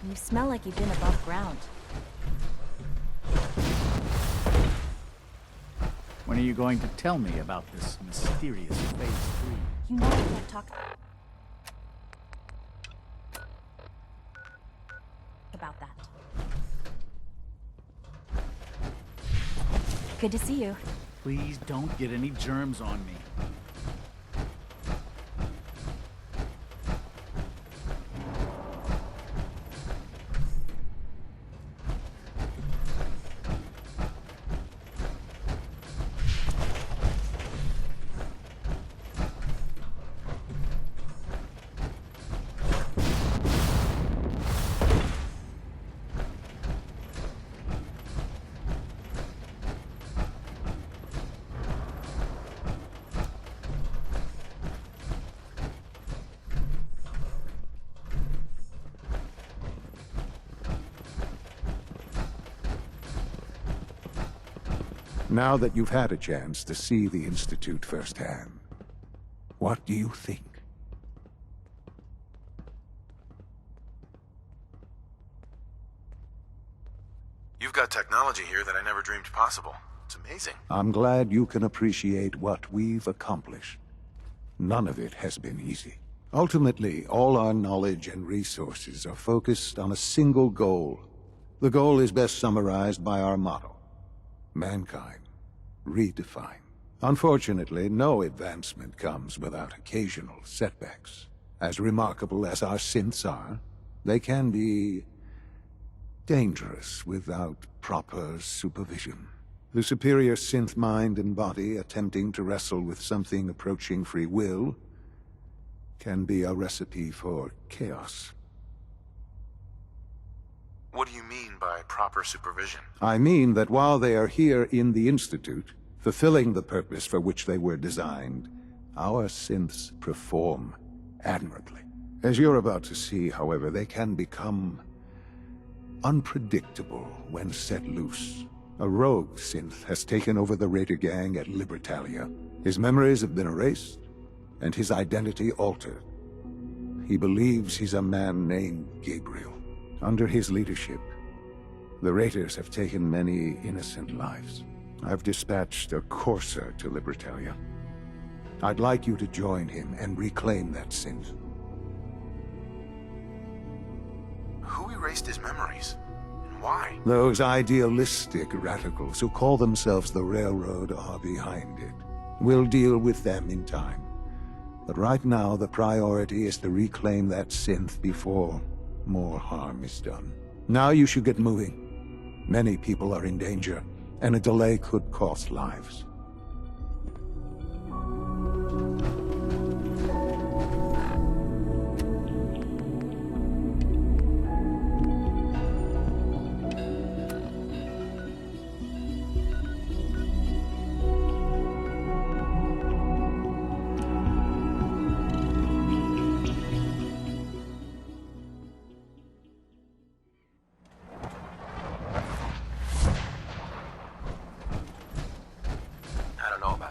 You smell like you've been above ground. When are you going to tell me about this mysterious Phase 3? You know I can't talk about that. Good to see you. Please don't get any germs on me. Now that you've had a chance to see the Institute firsthand, what do you think? You've got technology here that I never dreamed possible. It's amazing. I'm glad you can appreciate what we've accomplished. None of it has been easy. Ultimately, all our knowledge and resources are focused on a single goal. The goal is best summarized by our motto: mankind redefined. Unfortunately, no advancement comes without occasional setbacks. As remarkable as our synths are, they can be dangerous without proper supervision. The superior synth mind and body attempting to wrestle with something approaching free will can be a recipe for chaos. What do you mean by proper supervision? I mean that while they are here in the Institute, fulfilling the purpose for which they were designed, our synths perform admirably. As you're about to see, however, they can become unpredictable when set loose. A rogue synth has taken over the Raider gang at Libertalia. His memories have been erased, and his identity altered. He believes he's a man named Gabriel. Under his leadership, the Raiders have taken many innocent lives. I've dispatched a courser to Libertalia. I'd like you to join him and reclaim that synth. Who erased his memories? And why? Those idealistic radicals who call themselves the Railroad are behind it. We'll deal with them in time. But right now, the priority is to reclaim that synth before more harm is done. Now you should get moving. Many people are in danger, and a delay could cost lives.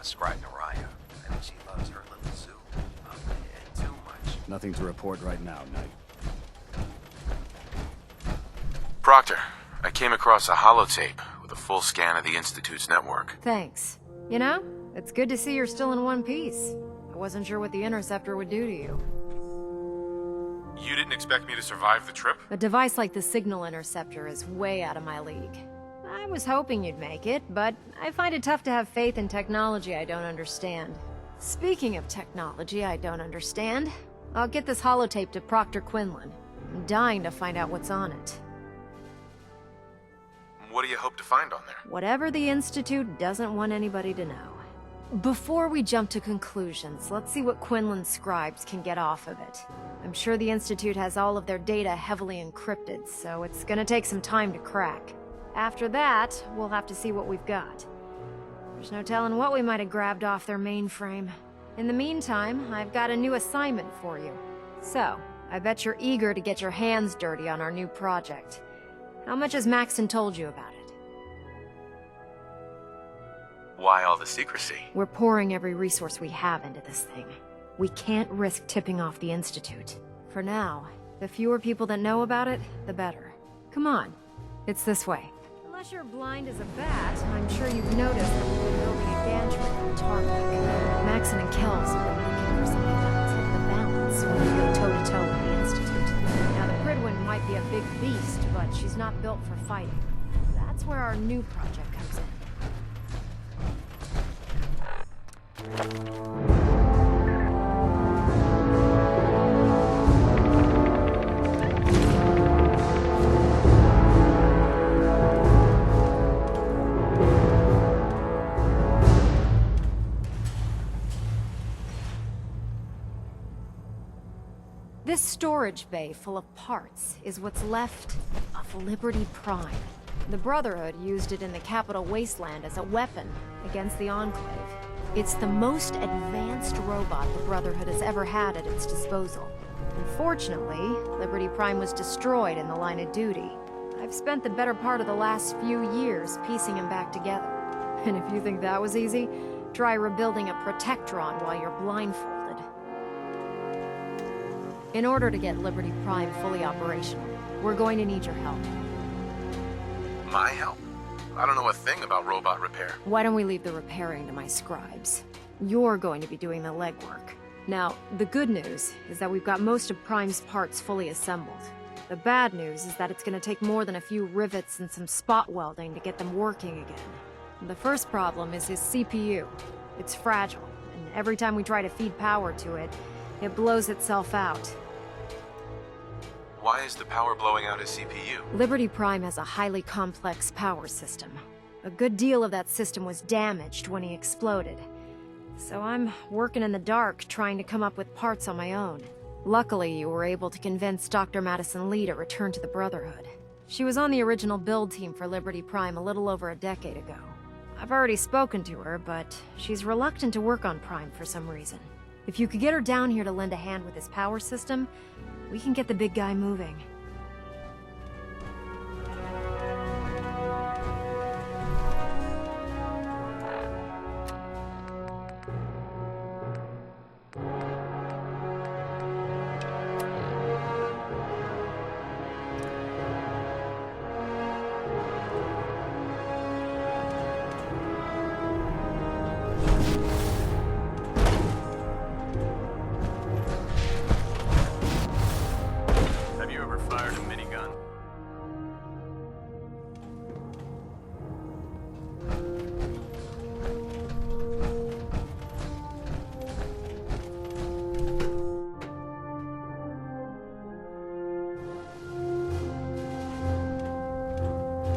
Scribe Naraya. I think she loves her little zoo. Up there, too much. Nothing to report right now, Knight. Proctor, I came across a holotape with a full scan of the Institute's network. Thanks. You know, it's good to see you're still in one piece. I wasn't sure what the Interceptor would do to you. You didn't expect me to survive the trip? A device like the Signal Interceptor is way out of my league. I was hoping you'd make it, but I find it tough to have faith in technology I don't understand. Speaking of technology I don't understand, I'll get this holotape to Proctor Quinlan. I'm dying to find out what's on it. What do you hope to find on there? Whatever the Institute doesn't want anybody to know. Before we jump to conclusions, let's see what Quinlan's scribes can get off of it. I'm sure the Institute has all of their data heavily encrypted, so it's gonna take some time to crack. After that, we'll have to see what we've got. There's no telling what we might have grabbed off their mainframe. In the meantime, I've got a new assignment for you. So, I bet you're eager to get your hands dirty on our new project. How much has Maxon told you about it? Why all the secrecy? We're pouring every resource we have into this thing. We can't risk tipping off the Institute. For now, The fewer people that know about it, the better. Come on. It's this way. Unless you're blind as a bat, I'm sure you've noticed that we've been building a gantry on Tarmac. Maxon and Kells have been looking for something that'll tip the balance when we go toe-to-toe with the Institute. Now, the Prydwen might be a big beast, but she's not built for fighting. That's where our new project comes in. This storage bay full of parts is what's left of Liberty Prime. The Brotherhood used it in the Capital Wasteland as a weapon against the Enclave. It's the most advanced robot the Brotherhood has ever had at its disposal. Unfortunately, Liberty Prime was destroyed in the line of duty. I've spent the better part of the last few years piecing him back together. And if you think that was easy, try rebuilding a Protectron while you're blindfolded. In order to get Liberty Prime fully operational, we're going to need your help. My help? I don't know a thing about robot repair. Why don't we leave the repairing to my scribes? You're going to be doing the legwork. Now, the good news is that we've got most of Prime's parts fully assembled. The bad news is that it's going to take more than a few rivets and some spot welding to get them working again. The first problem is his CPU. It's fragile, and every time we try to feed power to it, it blows itself out. Why is the power blowing out his CPU? Liberty Prime has a highly complex power system. A good deal of that system was damaged when he exploded. So I'm working in the dark, trying to come up with parts on my own. Luckily, you were able to convince Dr. Madison Lee to return to the Brotherhood. She was on the original build team for Liberty Prime a little over a decade ago. I've already spoken to her, but she's reluctant to work on Prime for some reason. If you could get her down here to lend a hand with his power system, we can get the big guy moving. Have you ever fired a minigun?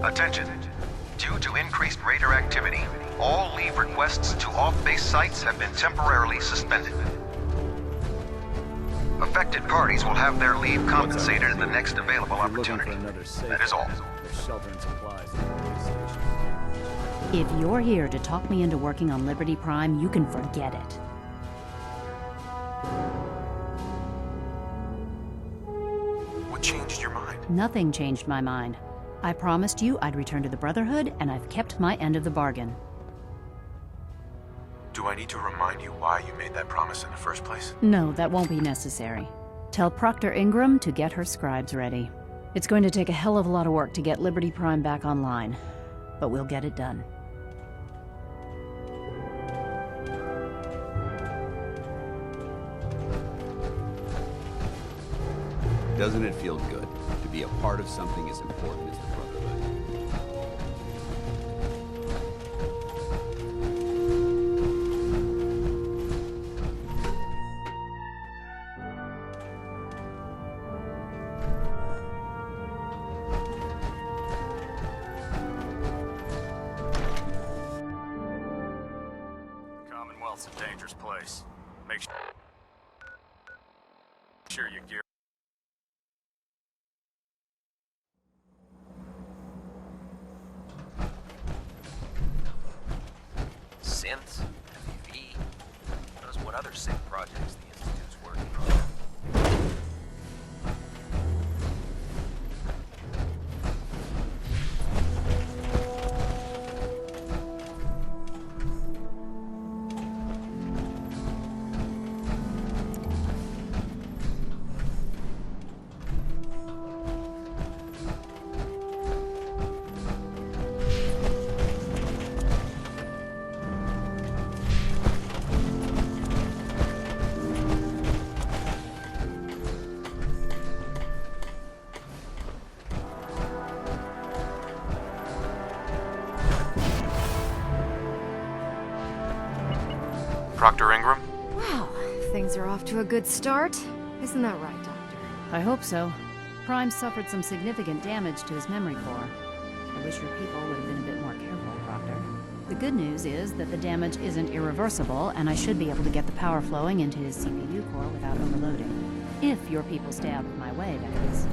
Attention. Due to increased raider activity, all leave requests to off-base sites have been temporarily suspended. Affected parties will have their leave compensated at the next available opportunity. That is all. There's shelter and supplies at the police station. If you're here to talk me into working on Liberty Prime, you can forget it. What changed your mind? Nothing changed my mind. I promised you I'd return to the Brotherhood, and I've kept my end of the bargain. Do I need to remind you why you made that promise in the first place? No, that won't be necessary. Tell Proctor Ingram to get her scribes ready. It's going to take a hell of a lot of work to get Liberty Prime back online, but we'll get it done. Doesn't it feel good to be a part of something as important as the Brotherhood? Commonwealth's a dangerous place. Make sure you gear. Synths, FEV, knows what other synth projects the Institute's working on. Proctor Ingram? Well, things are off to a good start. Isn't that right, Doctor? I hope so. Prime suffered some significant damage to his memory core. I wish your people would have been a bit more careful, Proctor. The good news is that the damage isn't irreversible, and I should be able to get the power flowing into his CPU core without overloading. If your people stay out of my way, that is.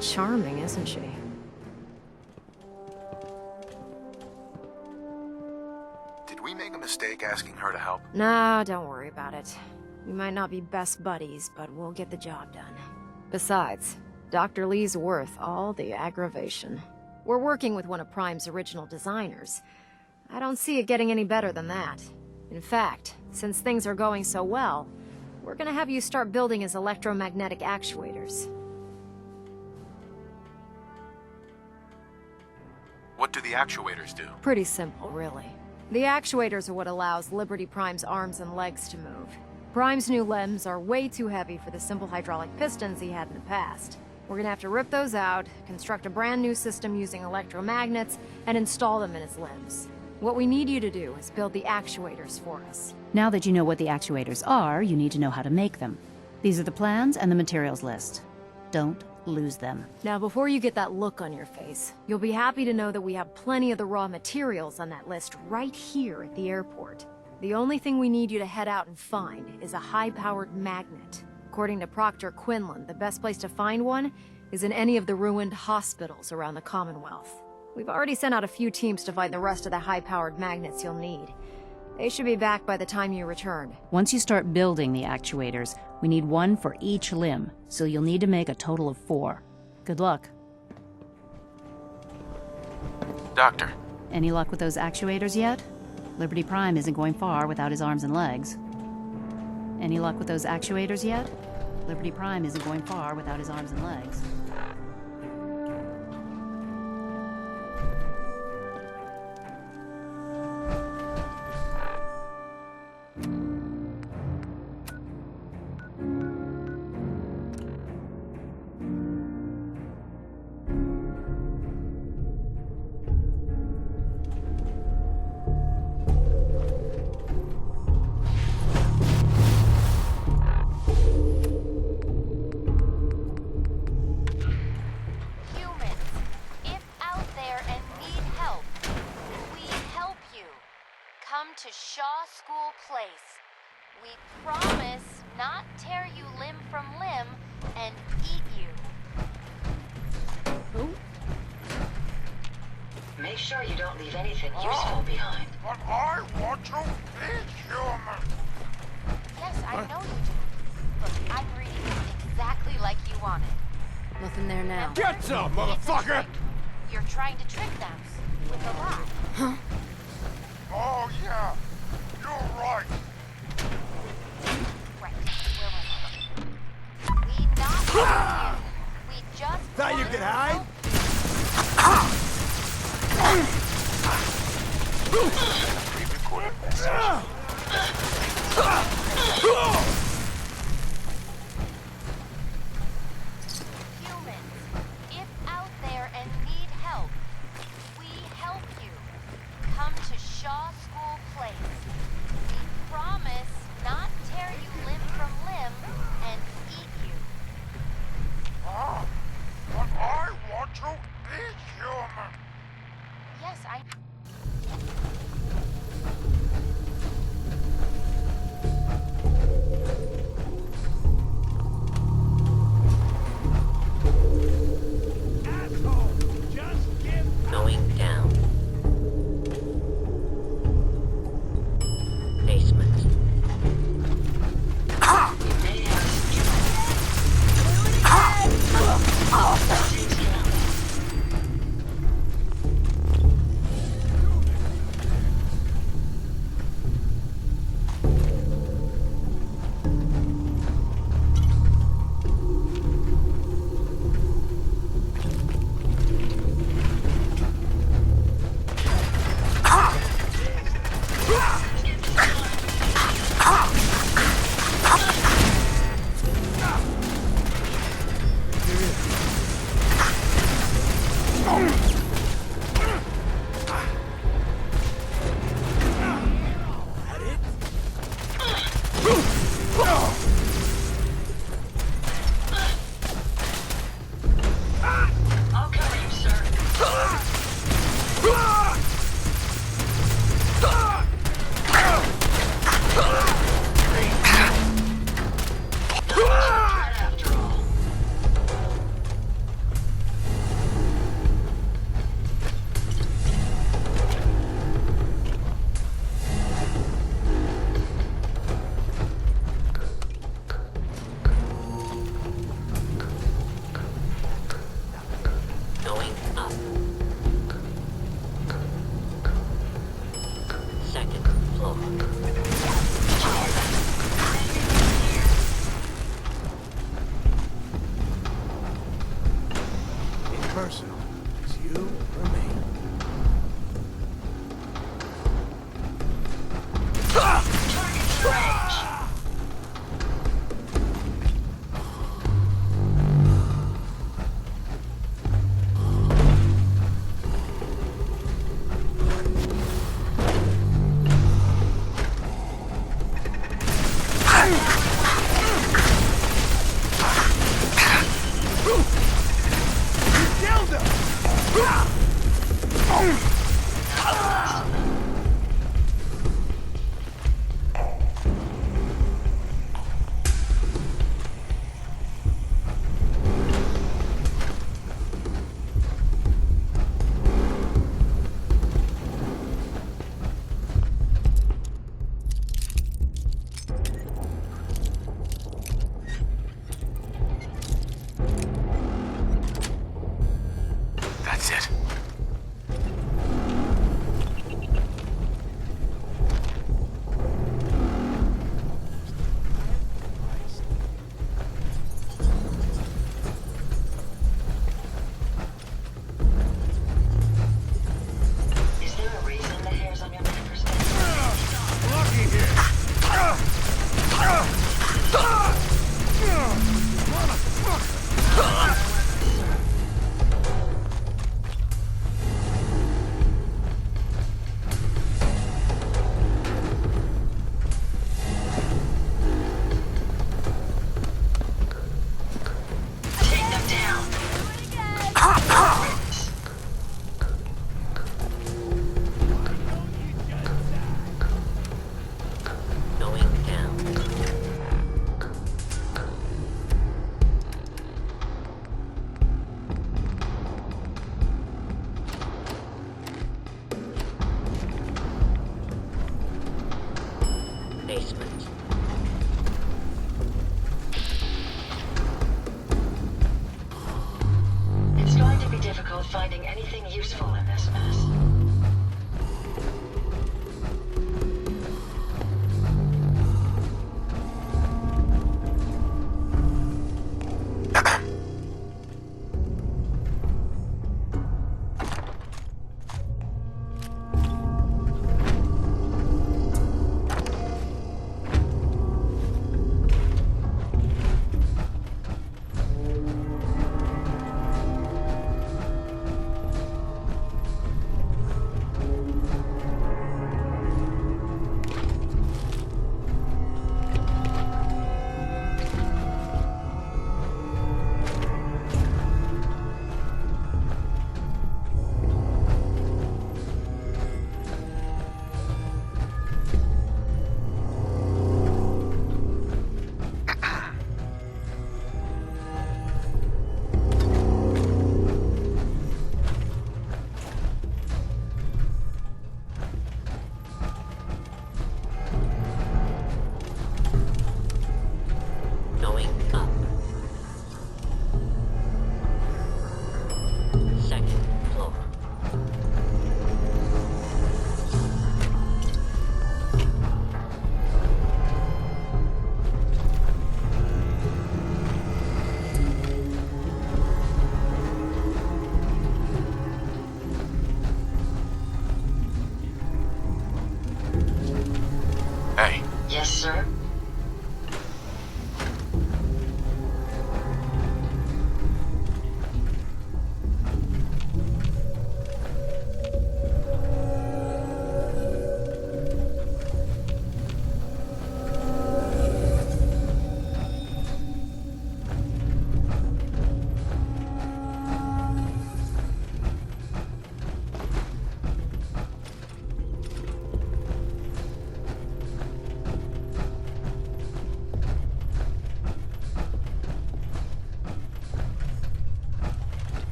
Charming, isn't she? Did we make a mistake asking her to help? Nah, don't worry about it. We might not be best buddies, but we'll get the job done. Besides, Dr. Lee's worth all the aggravation. We're working with one of Prime's original designers. I don't see it getting any better than that. In fact, since things are going so well, we're gonna have you start building his electromagnetic actuators. What do the actuators do? Pretty simple, really. The actuators are what allows Liberty Prime's arms and legs to move. Prime's new limbs are way too heavy for the simple hydraulic pistons he had in the past. We're gonna have to rip those out, construct a brand new system using electromagnets, and install them in his limbs. What we need you to do is build the actuators for us. Now that you know what the actuators are, you need to know how to make them. These are the plans and the materials list. Don't lose them. Now, before you get that look on your face, you'll be happy to know that we have plenty of the raw materials on that list right here at the airport. The only thing we need you to head out and find is a high-powered magnet. According to Proctor Quinlan, the best place to find one is in any of the ruined hospitals around the Commonwealth. We've already sent out a few teams to find the rest of the high-powered magnets you'll need. They should be back by the time you return. Once you start building the actuators, we need one for each limb, so you'll need to make a total of 4. Good luck. Doctor. Any luck with those actuators yet? Liberty Prime isn't going far without his arms and legs. Any luck with those actuators yet? Liberty Prime isn't going far without his arms and legs. To Shaw School Place. We promise not tear you limb from limb and eat you. Who? Make sure you don't leave anything useful behind. But I want to be human. Yes, I know you do. Look, I'm reading it exactly like you wanted. Nothing there now. Get some, motherfucker! You're trying to trick them with a lie. Huh? Oh, yeah. You're right. Right. Where was I? We not you. We just Thought you could hide? Pre-recorded message. Humans, if out there and need help, we help you. Come to Shaw School Place. We promise not tear you limb from limb and eat you. Ah, but I want to be human. Yes, I... Asshole, just give... Going down. Basement. personal as you or me. That's it. Is there a reason the hairs on your neck are standing? Lucky here. Take them down. Going down. Basement. It's going to be difficult finding anything useful in this mess.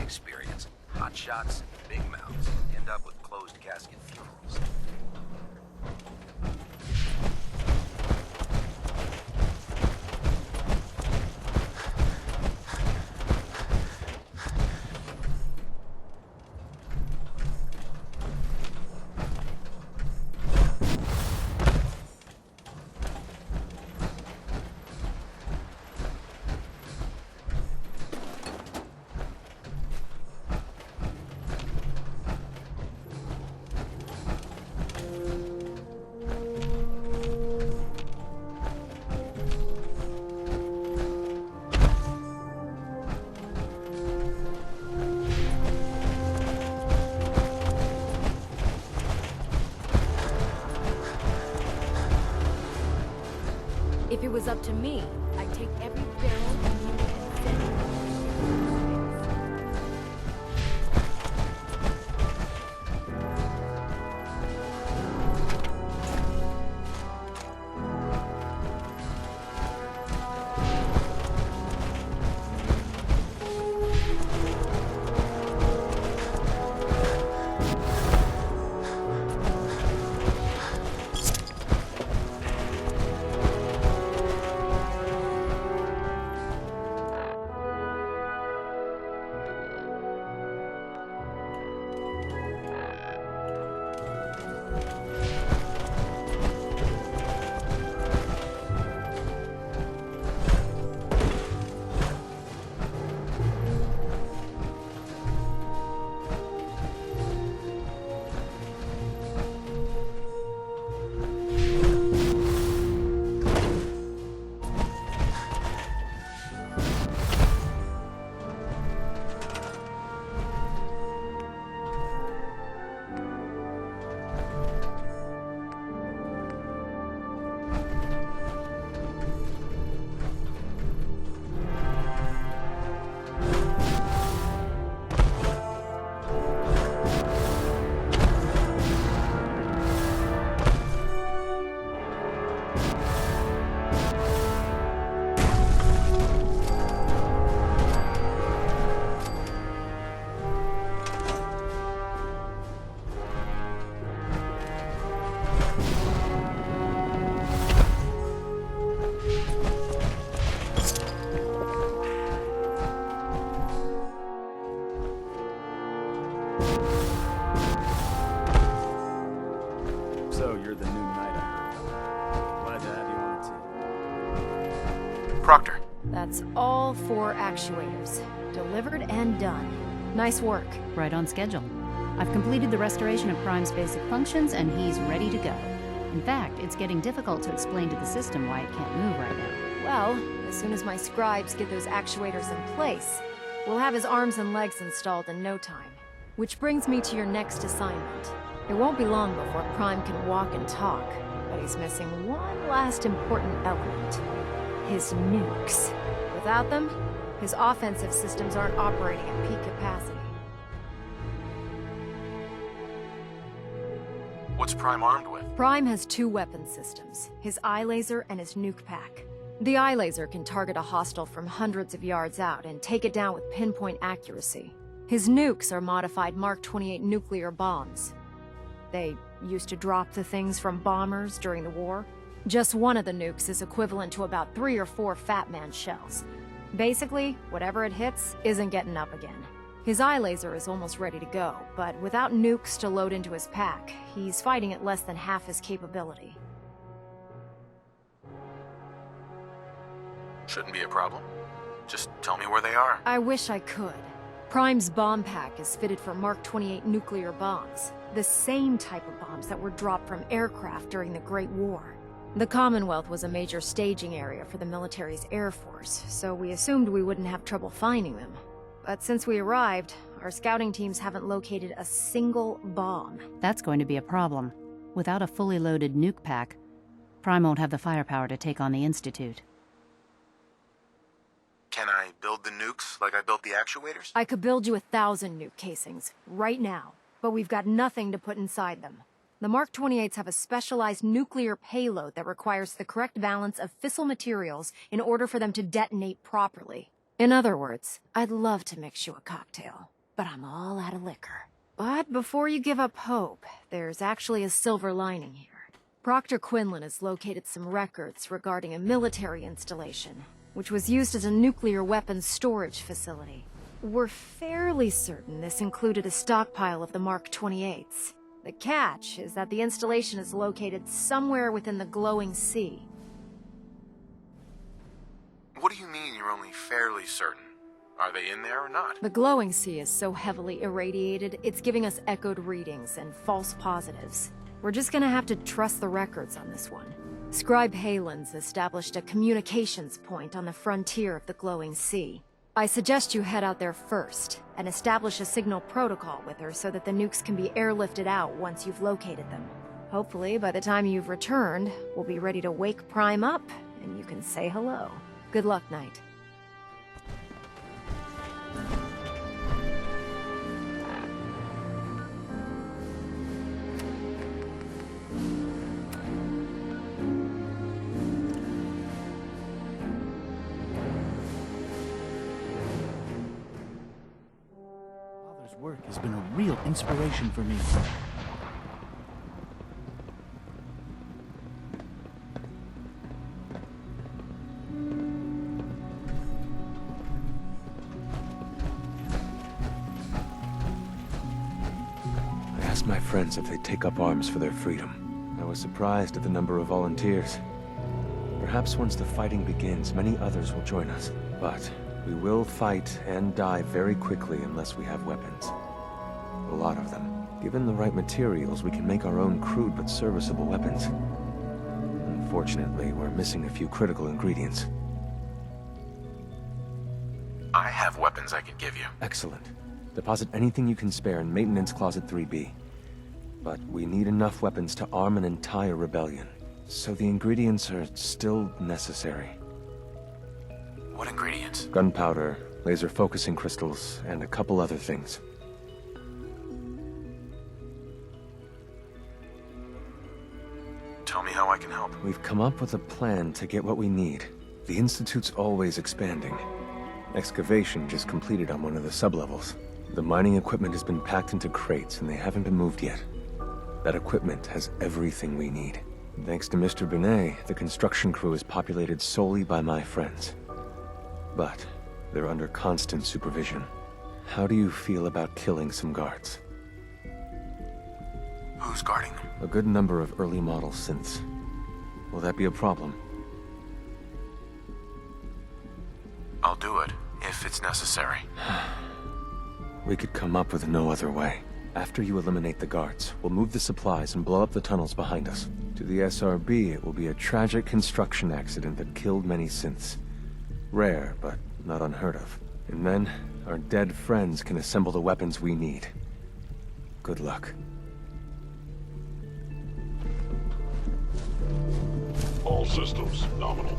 experience. Hot shots, big mouths, end up with closed casket funerals. If it was up to me, I'd take every barrel and send it. So you're the new knight I heard. Glad to have you on the team. Proctor. That's all 4 actuators. Delivered and done. Nice work. Right on schedule. I've completed the restoration of Prime's basic functions, and he's ready to go. In fact, it's getting difficult to explain to the system why it can't move right now. Well, as soon as my scribes get those actuators in place, we'll have his arms and legs installed in no time. Which brings me to your next assignment. It won't be long before Prime can walk and talk, but he's missing one last important element. His nukes. Without them, his offensive systems aren't operating at peak capacity. What's Prime armed with? Prime has 2 weapon systems, his eye laser and his nuke pack. The eye laser can target a hostile from hundreds of yards out and take it down with pinpoint accuracy. His nukes are modified Mark 28 nuclear bombs. They used to drop the things from bombers during the war. Just one of the nukes is equivalent to about 3 or 4 Fat Man shells. Basically, whatever it hits isn't getting up again. His eye laser is almost ready to go, but without nukes to load into his pack, he's fighting at less than half his capability. Shouldn't be a problem. Just tell me where they are. I wish I could. Prime's bomb pack is fitted for Mark 28 nuclear bombs, the same type of bombs that were dropped from aircraft during the Great War. The Commonwealth was a major staging area for the military's Air Force, so we assumed we wouldn't have trouble finding them. But since we arrived, our scouting teams haven't located a single bomb. That's going to be a problem. Without a fully loaded nuke pack, Prime won't have the firepower to take on the Institute. Can I build the nukes like I built the actuators? I could build you 1,000 nuke casings, right now, but we've got nothing to put inside them. The Mark 28s have a specialized nuclear payload that requires the correct balance of fissile materials in order for them to detonate properly. In other words, I'd love to mix you a cocktail. but I'm all out of liquor. But before you give up hope, there's actually a silver lining here. Proctor Quinlan has located some records regarding a military installation, which was used as a nuclear weapons storage facility. We're fairly certain this included a stockpile of the Mark 28s. The catch is that the installation is located somewhere within the glowing sea. What do you mean you're only fairly certain? Are they in there or not? The glowing sea is so heavily irradiated, it's giving us echoed readings and false positives. We're just gonna have to trust the records on this one. Scribe Halen's established a communications point on the frontier of the glowing sea. I suggest you head out there first, and establish a signal protocol with her so that the nukes can be airlifted out once you've located them. Hopefully, by the time you've returned, we'll be ready to wake Prime up, and you can say hello. Good luck, Knight. Father's work has been a real inspiration for me. My friends if they take up arms for their freedom. I was surprised at the number of volunteers. Perhaps once the fighting begins, many others will join us. But we will fight and die very quickly unless we have weapons. A lot of them. Given the right materials, we can make our own crude but serviceable weapons. Unfortunately, we're missing a few critical ingredients. I have weapons I could give you. Excellent. Deposit anything you can spare in Maintenance Closet 3B. But we need enough weapons to arm an entire rebellion. So the ingredients are still necessary. What ingredients? Gunpowder, laser focusing crystals, and a couple other things. Tell me how I can help. We've come up with a plan to get what we need. The Institute's always expanding. Excavation just completed on one of the sublevels. The mining equipment has been packed into crates and they haven't been moved yet. That equipment has everything we need. Thanks to Mr. Binet, the construction crew is populated solely by my friends. But they're under constant supervision. How do you feel about killing some guards? Who's guarding them? A good number of early model synths. Will that be a problem? I'll do it, if it's necessary. We could come up with no other way. After you eliminate the guards, we'll move the supplies and blow up the tunnels behind us. To the SRB, it will be a tragic construction accident that killed many synths. Rare, but not unheard of. And then, our dead friends can assemble the weapons we need. Good luck. All systems nominal.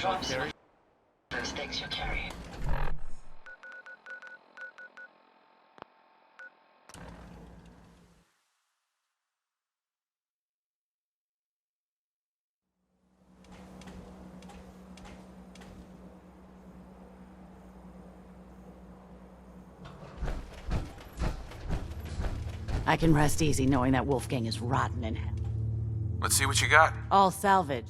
Drop some those things you're carrying. I can rest easy knowing that Wolfgang is rotten in hell. Let's see what you got. All salvage.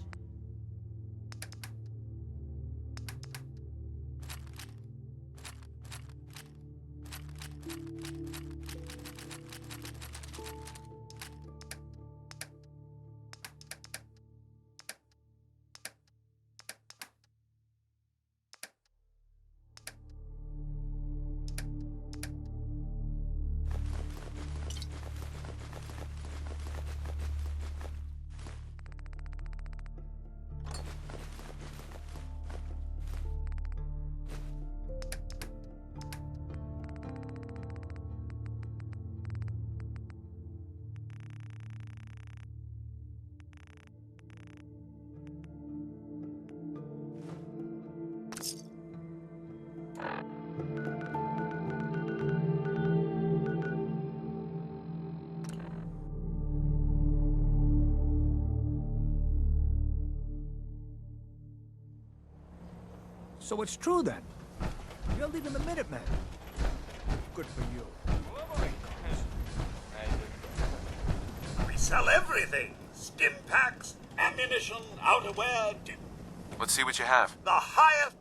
So it's true then. You're leaving the Minutemen. Good for you. We sell everything. Stim packs, ammunition, outerwear. Let's see what you have. The highest...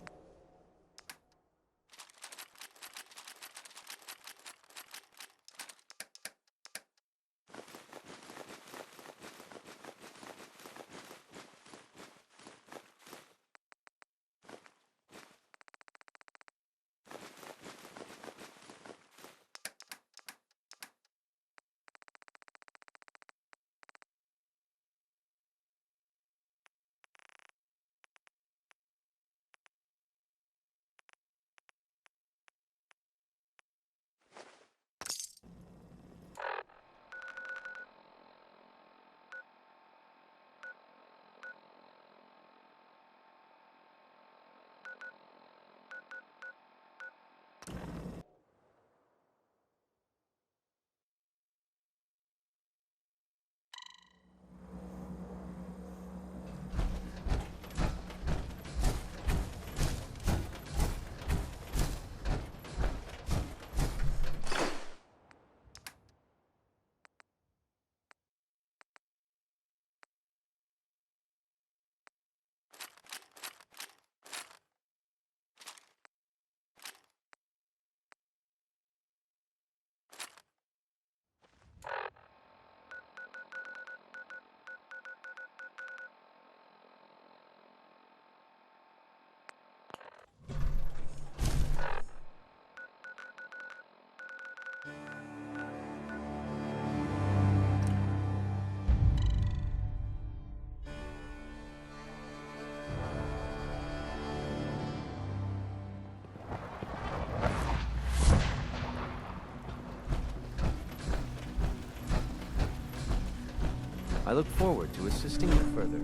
I look forward to assisting you further.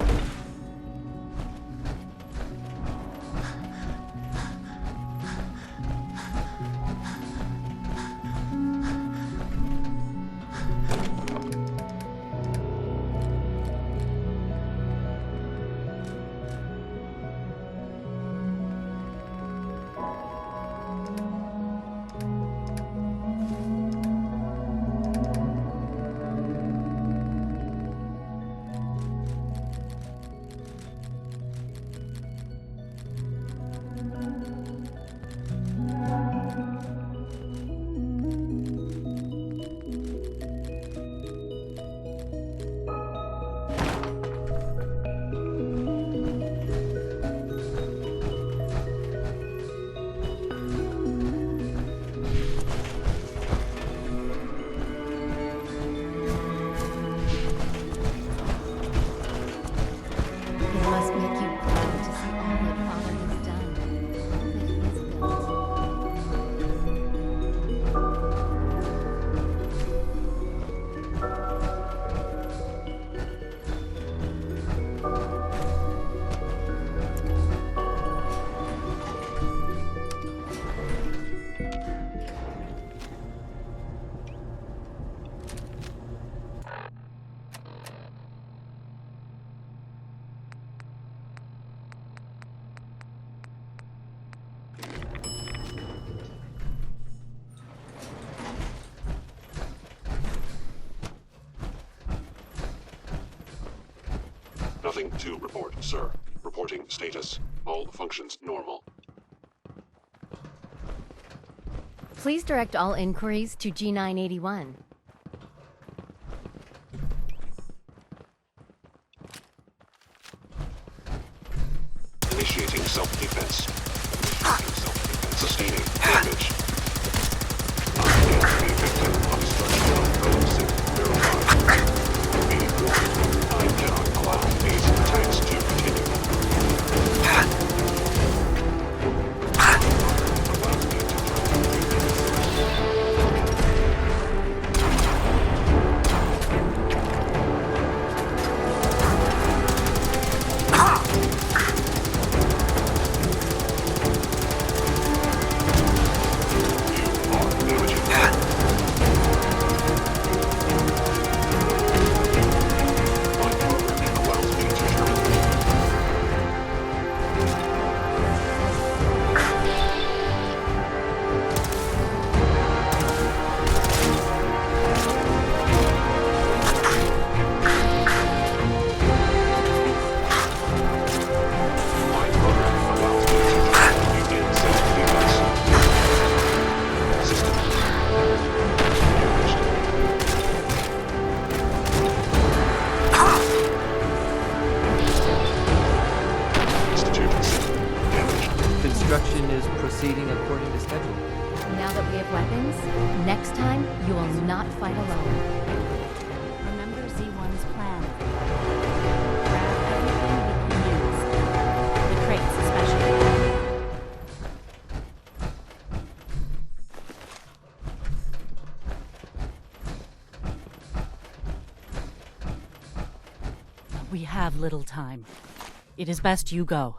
Nothing to report, sir. Reporting status. All functions normal. Please direct all inquiries to G981. Initiating self-defense. Sustaining damage. I am a victim of structural corrosive verified. Be warned, I cannot allow these attacks to continue. Construction is proceeding according to schedule. Now that we have weapons, next time you will not fight alone. Remember Z1's plan. Grab everything we can use. The crates especially. We have little time. It is best you go,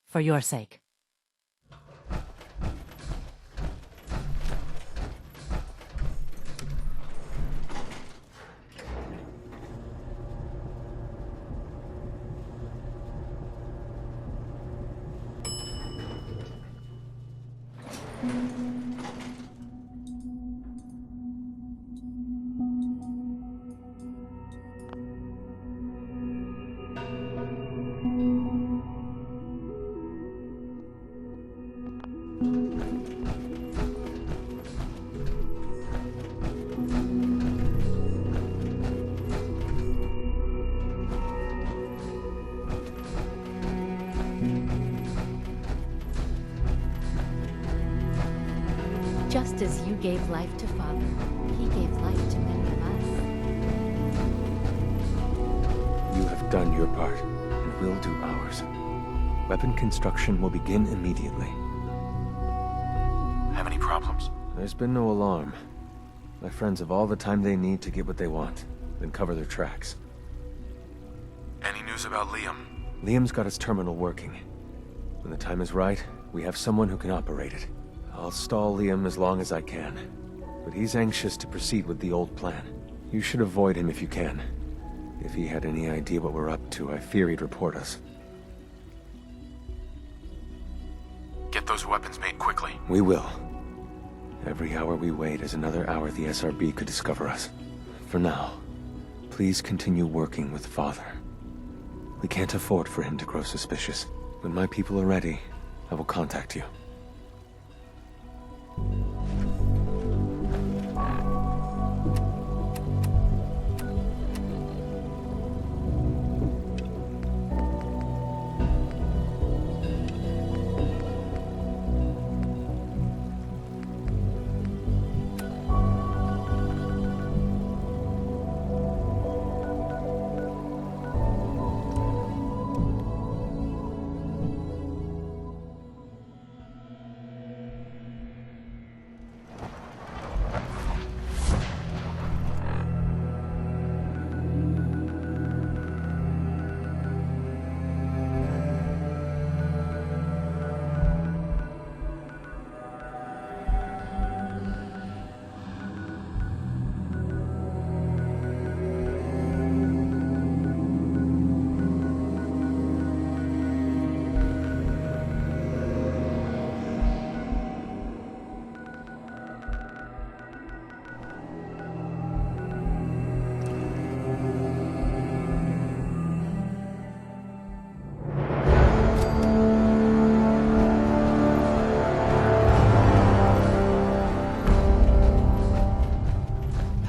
for your sake. Just as you gave life to Father, he gave life to many of us. You have done your part, and we'll do ours. Weapon construction will begin immediately. Have any problems? There's been no alarm. My friends have all the time they need to get what they want, then cover their tracks. Any news about Liam? Liam's got his terminal working. When the time is right, we have someone who can operate it. I'll stall Liam as long as I can, but he's anxious to proceed with the old plan. You should avoid him if you can. If he had any idea what we're up to, I fear he'd report us. Get those weapons made quickly. We will. Every hour we wait is another hour the SRB could discover us. For now, please continue working with Father. We can't afford for him to grow suspicious. When my people are ready, I will contact you.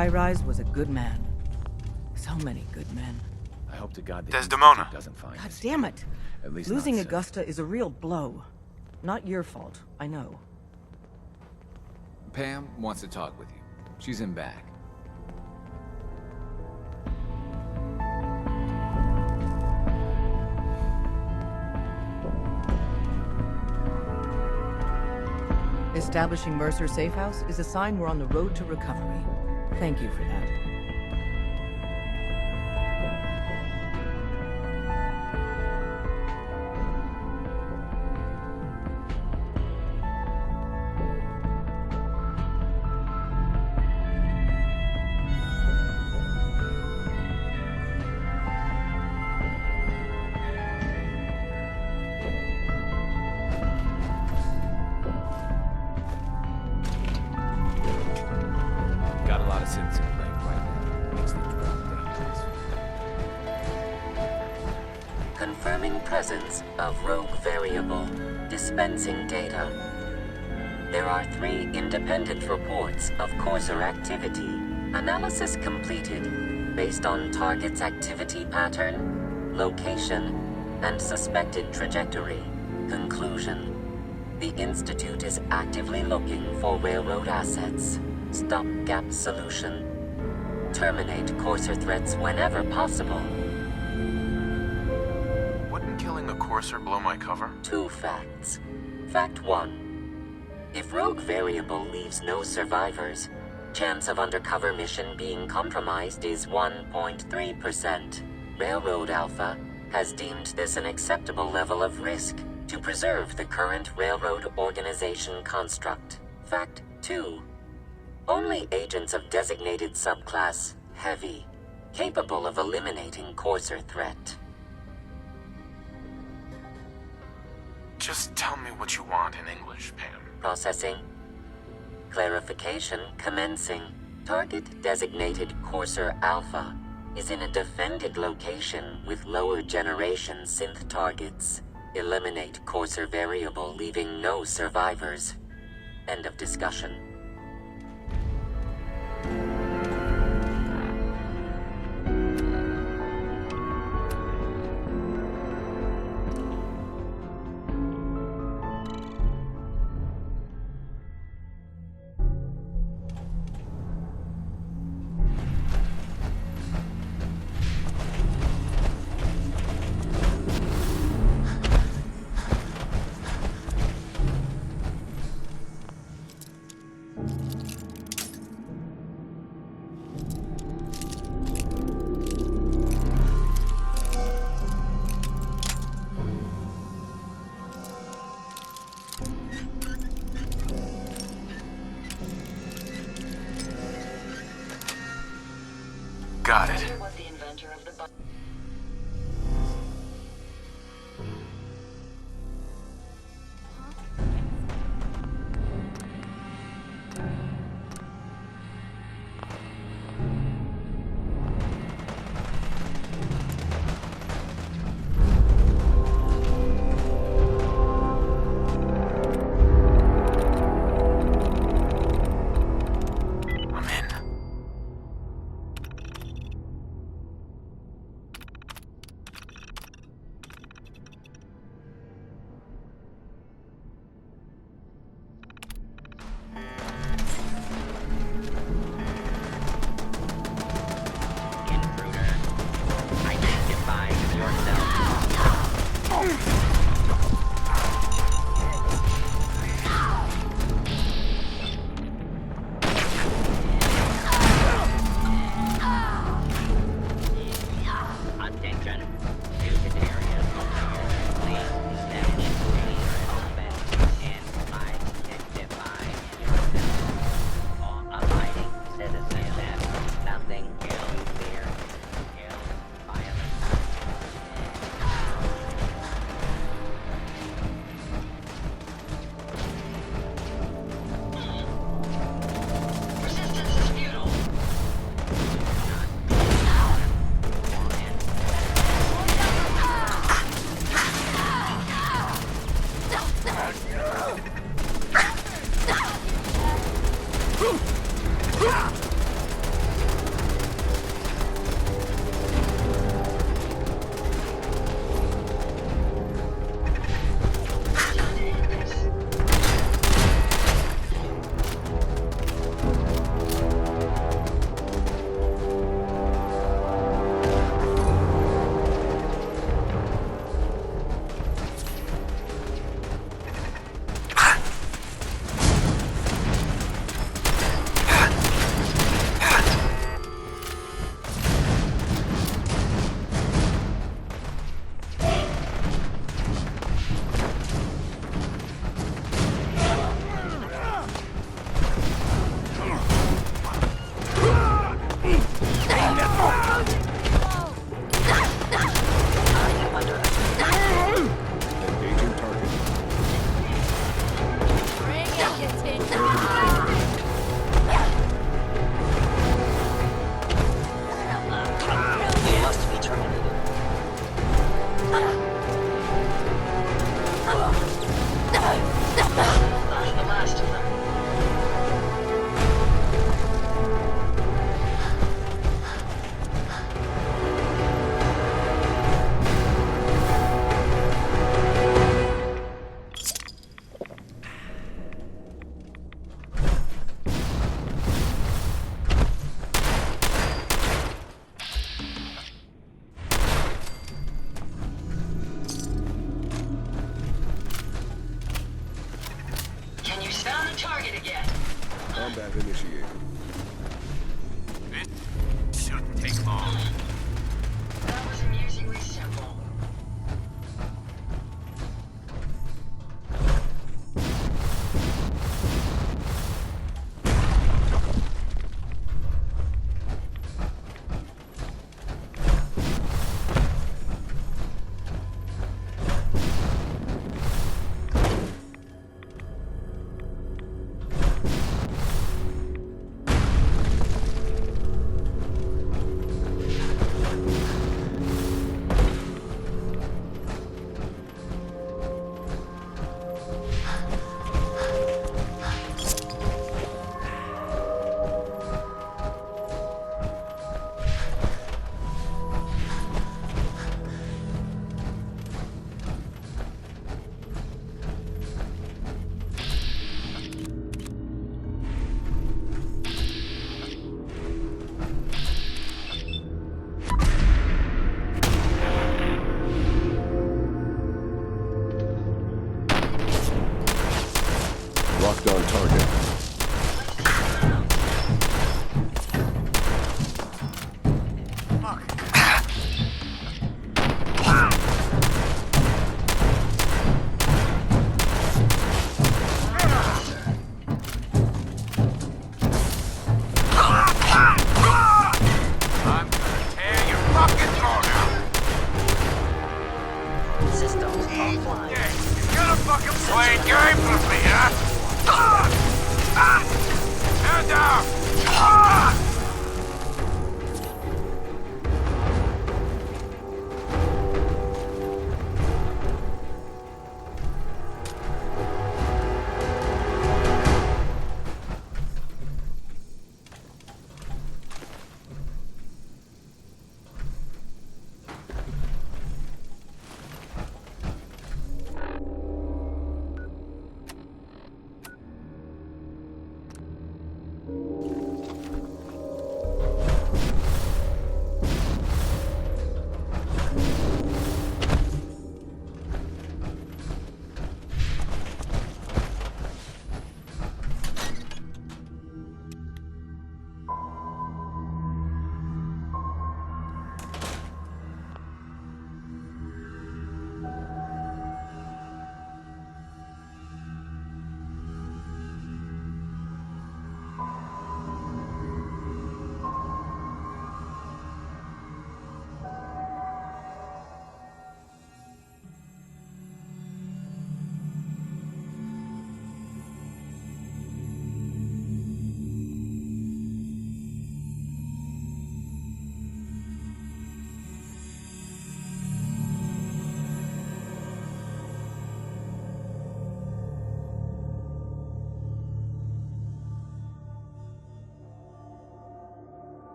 High-Rise was a good man. So many good men. I hope to God that Desdemona Institute doesn't find God us. damn it! At least Losing not soon. Augusta is a real blow. Not your fault, I know. Pam wants to talk with you. She's in back. Establishing Mercer Safe House is a sign we're on the road to recovery. Thank you for that. Got a lot of citizen blame right now. Makes the drill dangerous. Confirming presence of rogue variable. Dispensing data. There are 3 independent reports of Courser activity. Analysis completed based on target's activity pattern, location, and suspected trajectory. Conclusion. The Institute is actively looking for railroad assets. Stopgap solution. Terminate Courser threats whenever possible. Wouldn't killing a Courser blow my cover? 2 facts. Fact 1. If Rogue Variable leaves no survivors, chance of undercover mission being compromised is 1.3%. Railroad Alpha has deemed this an acceptable level of risk to preserve the current railroad organization construct. Fact 2. Only agents of designated subclass Heavy capable of eliminating Courser threat. Just tell me what you want in English, Pam. Processing. Clarification commencing. Target designated Courser Alpha is in a defended location with lower generation synth targets. Eliminate Courser variable, leaving no survivors. End of discussion. Got it. What the inventor of the I'm in. Combat initiated. This shouldn't take long. That was amusingly simple. Locked on target. I'm gonna tear your fucking throat out. Systems offline. Yeah, you gonna fucking play games with me, huh? Hand down!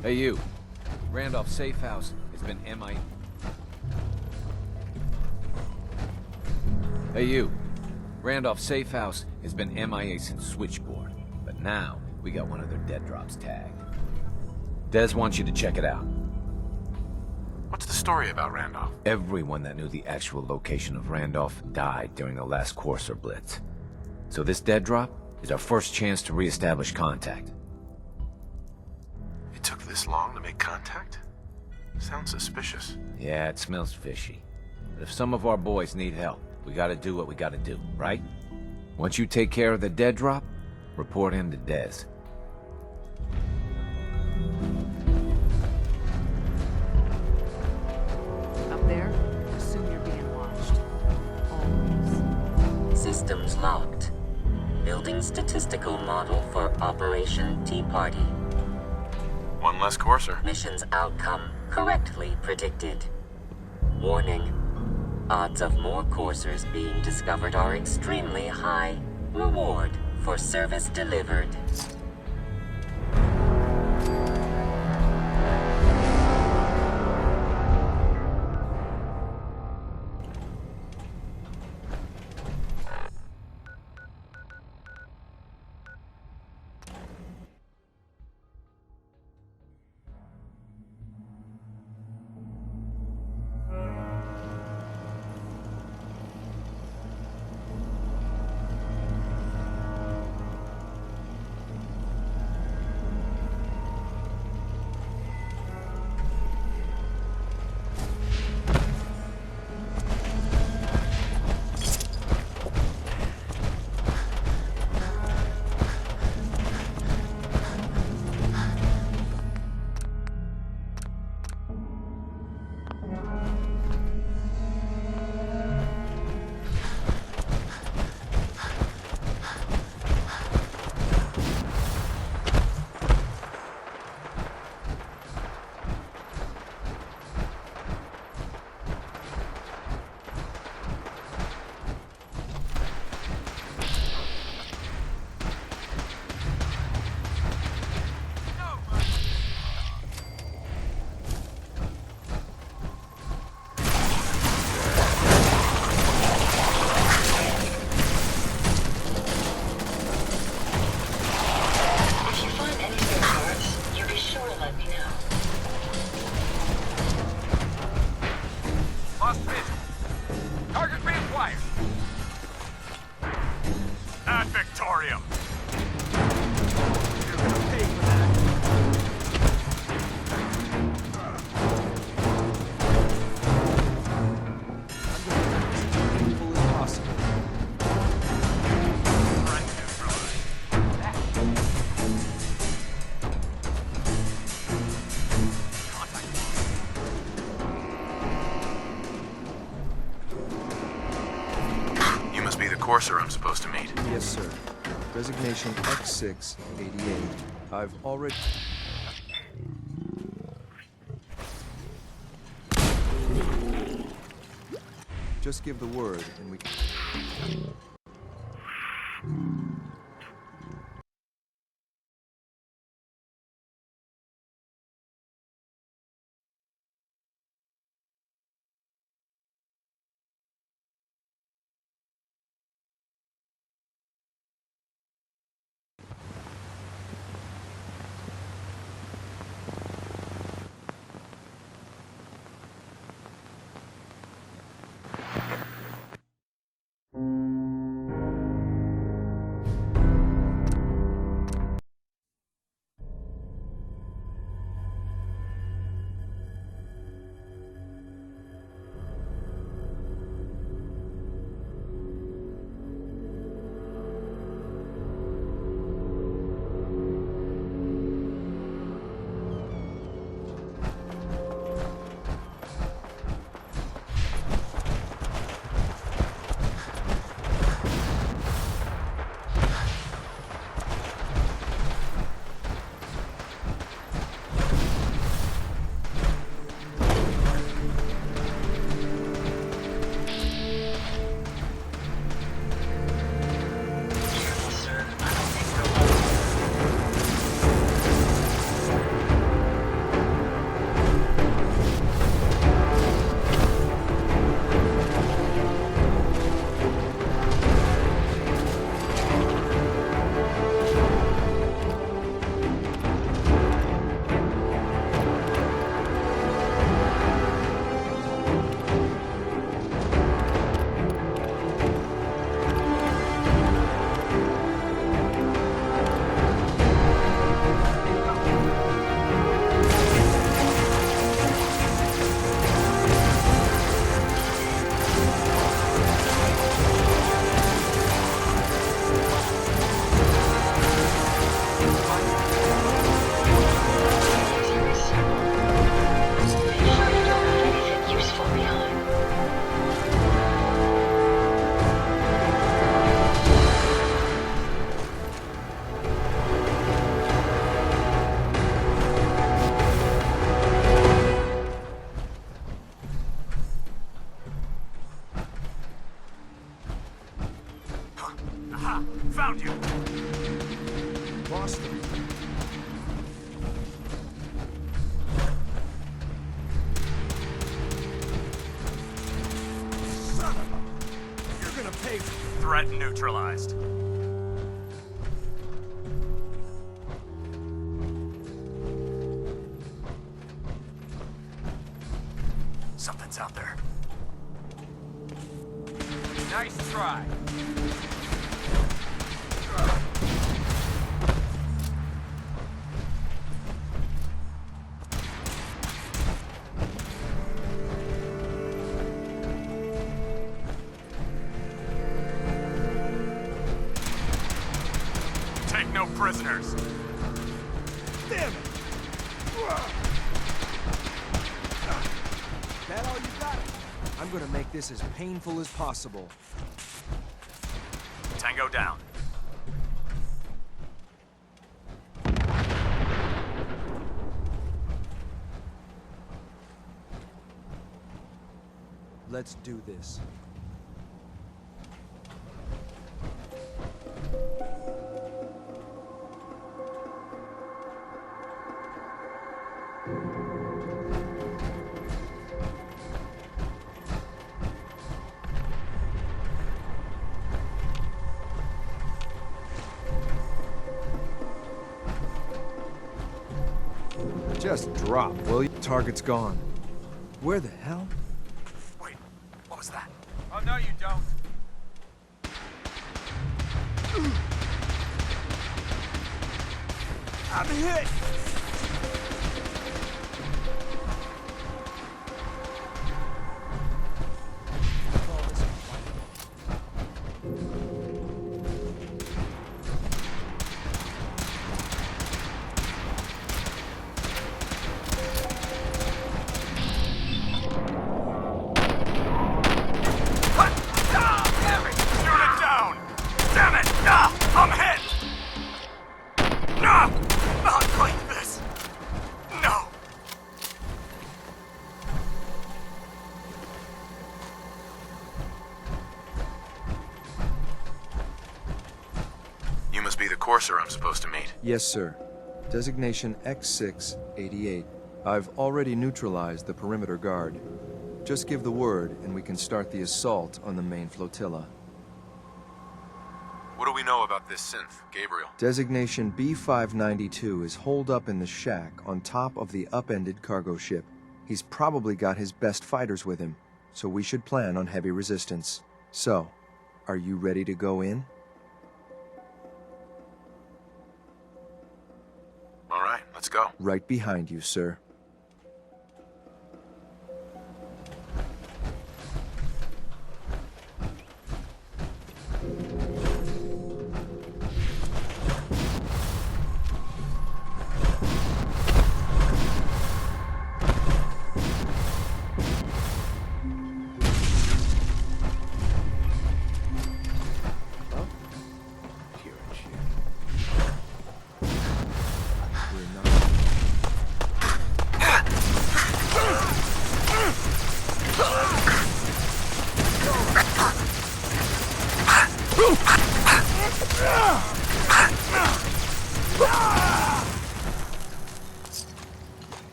Hey, you. Randolph Safe House has been MIA. Hey, you. Randolph Safe House has been MIA since Switchboard, but now we got one of their dead drops tagged. Des wants you to check it out. What's the story about Randolph? Everyone that knew the actual location of Randolph died during the last Courser Blitz. So this dead drop is our first chance to reestablish contact. It took this long to make contact? Sounds suspicious. Yeah, it smells fishy. But if some of our boys need help, we gotta do what we gotta do, right? Once you take care of the dead drop, report in to Des. Up there, assume you're being watched. Always. Systems locked. Building statistical model for Operation Tea Party. One less Courser. Mission's outcome correctly predicted. Warning. Odds of more coursers being discovered are extremely high. Reward for service delivered. enforcer I'm supposed to meet. Yes, sir. Designation X688. I've already... Just give the word, and we... Aha! Found you! Lost them. Son of a... You're gonna pay for... Threat neutralized. Something's out there. Nice try. Take no prisoners. Damn it! That all you got? I'm gonna make this as painful as possible. Tango down. Let's do this. Just drop, will you? Target's gone. Where the hell? Wait, what was that? Oh, no, you don't. I'm hit! Unit down! Mercer I'm supposed to meet? Yes, sir. Designation X688. I've already neutralized the perimeter guard. Just give the word, and we can start the assault on the main flotilla. What do we know about this synth, Gabriel? Designation B592 is holed up in the shack on top of the upended cargo ship. He's probably got his best fighters with him, so we should plan on heavy resistance. So, are you ready to go in? All right, let's go. Right behind you, sir.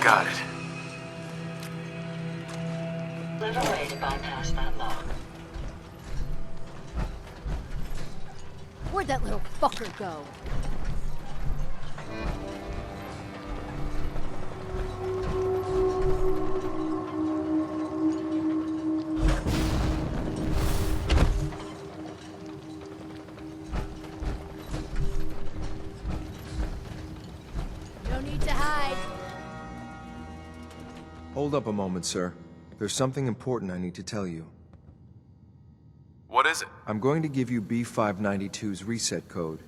Got it. There's a way to bypass that law. Where'd that little fucker go? No need to hide. Hold up a moment, sir. There's something important I need to tell you. What is it? I'm going to give you B592's reset code.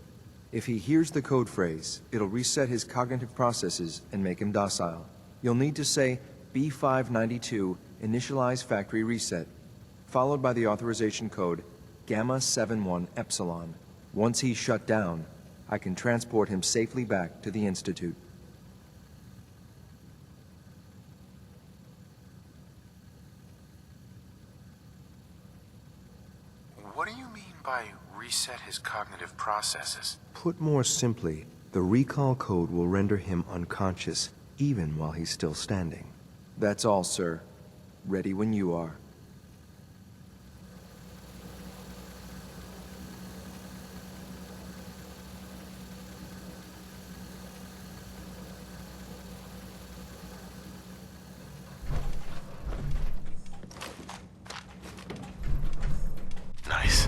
If he hears the code phrase, it'll reset his cognitive processes and make him docile. You'll need to say B592 initialize factory reset, followed by the authorization code Gamma 71 Epsilon. Once he's shut down, I can transport him safely back to the Institute. What do you mean by reset his cognitive processes? Put more simply, the recall code will render him unconscious, even while he's still standing. That's all, sir. Ready when you are. Nice.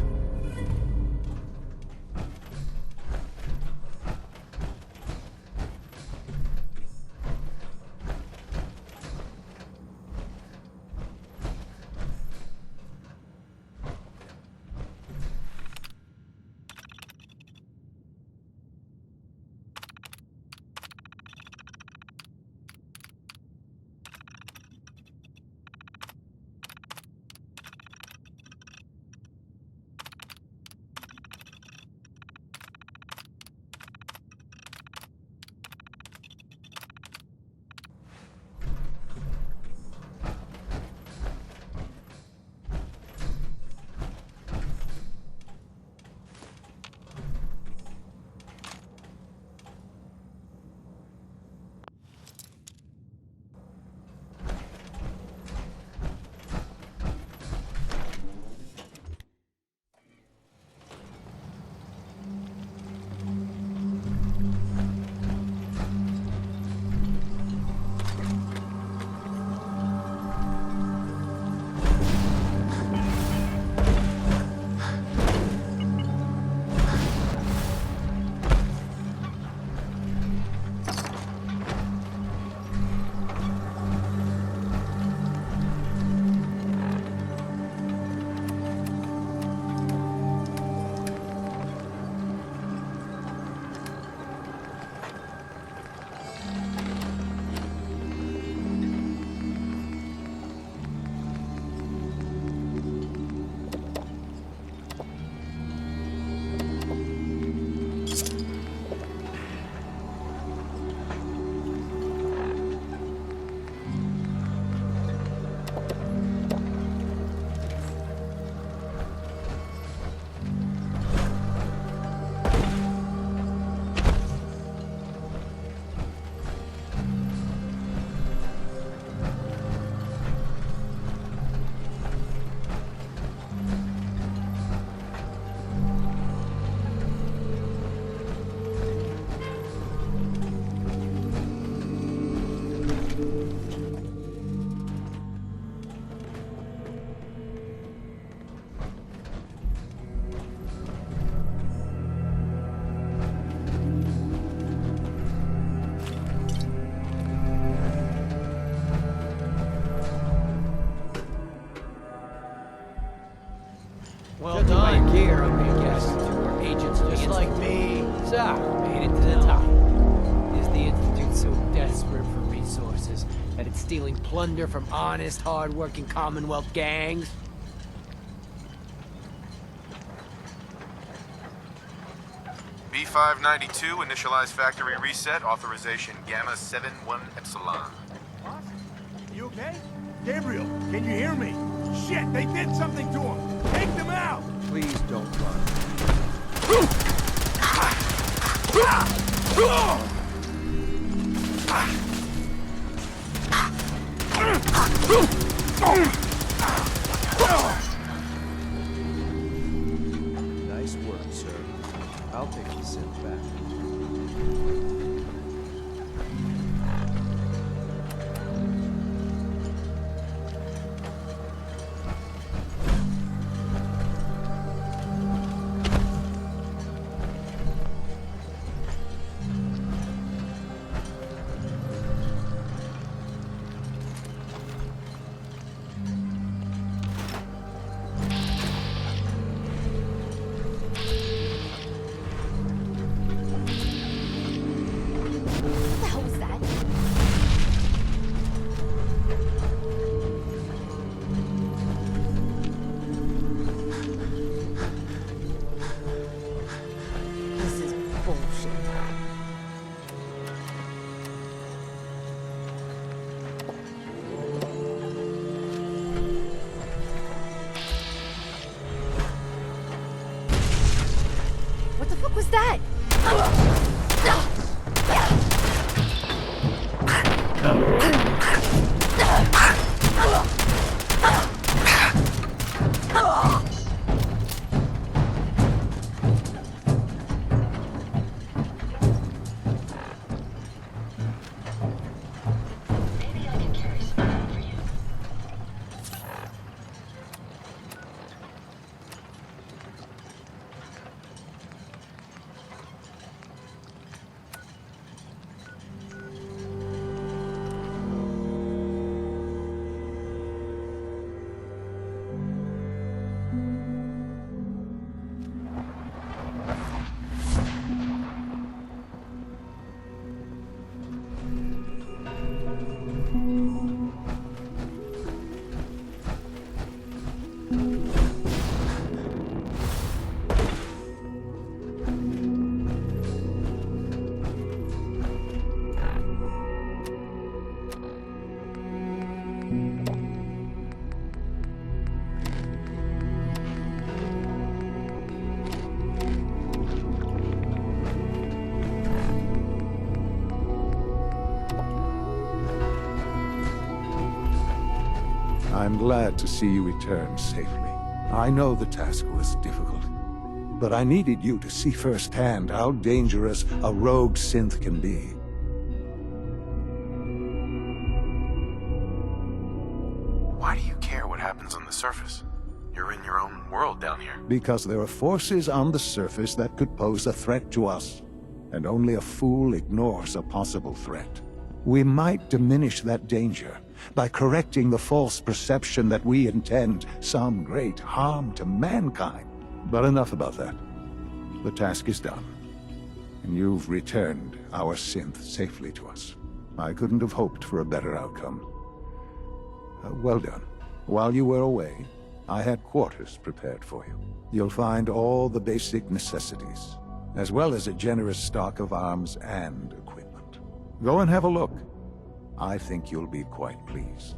Well done. Gear, I guess. We're agents just like me. So, made it to the top. Is the Institute so desperate for resources that it's stealing plunder from honest, hard-working Commonwealth gangs? B592, initialize factory reset, authorization Gamma 71 Epsilon. What? You okay? Gabriel, can you hear me? Shit, they did something to him! Take them out! Please don't run. Nice work, sir. I'll take the synth back. What the hell was that? This is bullshit. What the fuck was that? Maybe I can carry some food for you. I'm glad to see you return safely. I know the task was difficult, but I needed you to see firsthand how dangerous a rogue synth can be. Why do you care what happens on the surface? You're in your own world down here. Because there are forces on the surface that could pose a threat to us, and only a fool ignores a possible threat. We might diminish that danger by correcting the false perception that we intend some great harm to mankind. But enough about that. The task is done, and you've returned our synth safely to us. I couldn't have hoped for a better outcome. Well done. While you were away, I had quarters prepared for you. You'll find all the basic necessities, as well as a generous stock of arms and equipment. Go and have a look. I think you'll be quite pleased.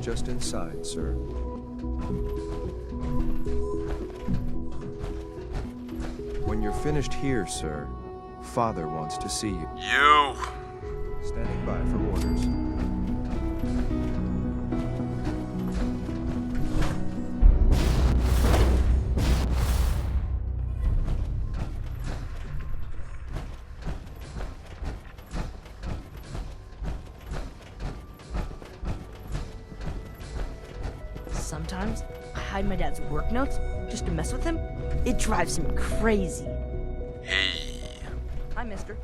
Just inside, sir. When you're finished here, sir, Father wants to see you. You! Standing by for orders. Sometimes I hide my dad's work notes just to mess with him. It drives him crazy. Hey. Hi, mister.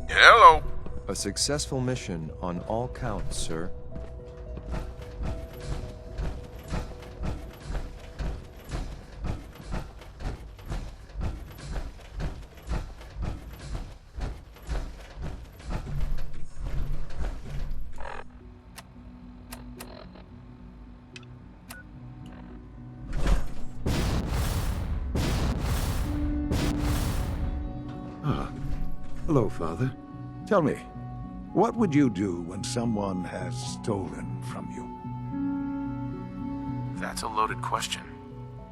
Hello. A successful mission on all counts, sir. Hello, Father. Tell me, what would you do when someone has stolen from you? That's a loaded question.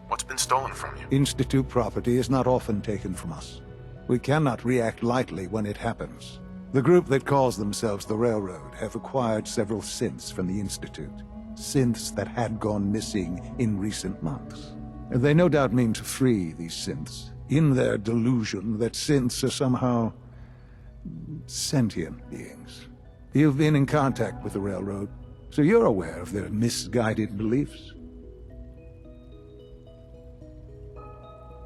What's been stolen from you? Institute property is not often taken from us. We cannot react lightly when it happens. The group that calls themselves the Railroad have acquired several synths from the Institute. Synths that had gone missing in recent months. They no doubt mean to free these synths, in their delusion that synths are somehow sentient beings. You've been in contact with the Railroad, so you're aware of their misguided beliefs.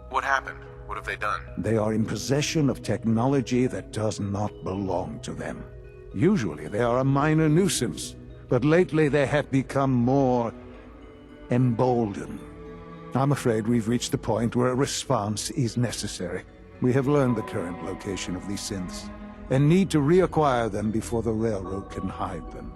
What happened? What have they done? They are in possession of technology that does not belong to them. Usually they are a minor nuisance, but lately they have become more emboldened. I'm afraid we've reached the point where a response is necessary. We have learned the current location of these synths, and need to reacquire them before the Railroad can hide them.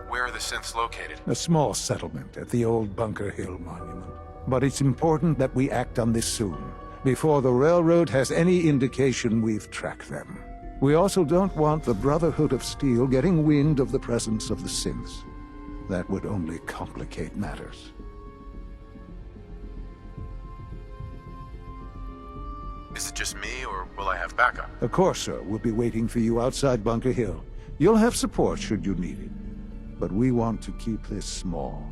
Where are the synths located? A small settlement at the old Bunker Hill Monument. But it's important that we act on this soon, before the Railroad has any indication we've tracked them. We also don't want the Brotherhood of Steel getting wind of the presence of the synths. That would only complicate matters. Is it just me, or will I have backup? A Corsair will be waiting for you outside Bunker Hill. You'll have support should you need it. But we want to keep this small.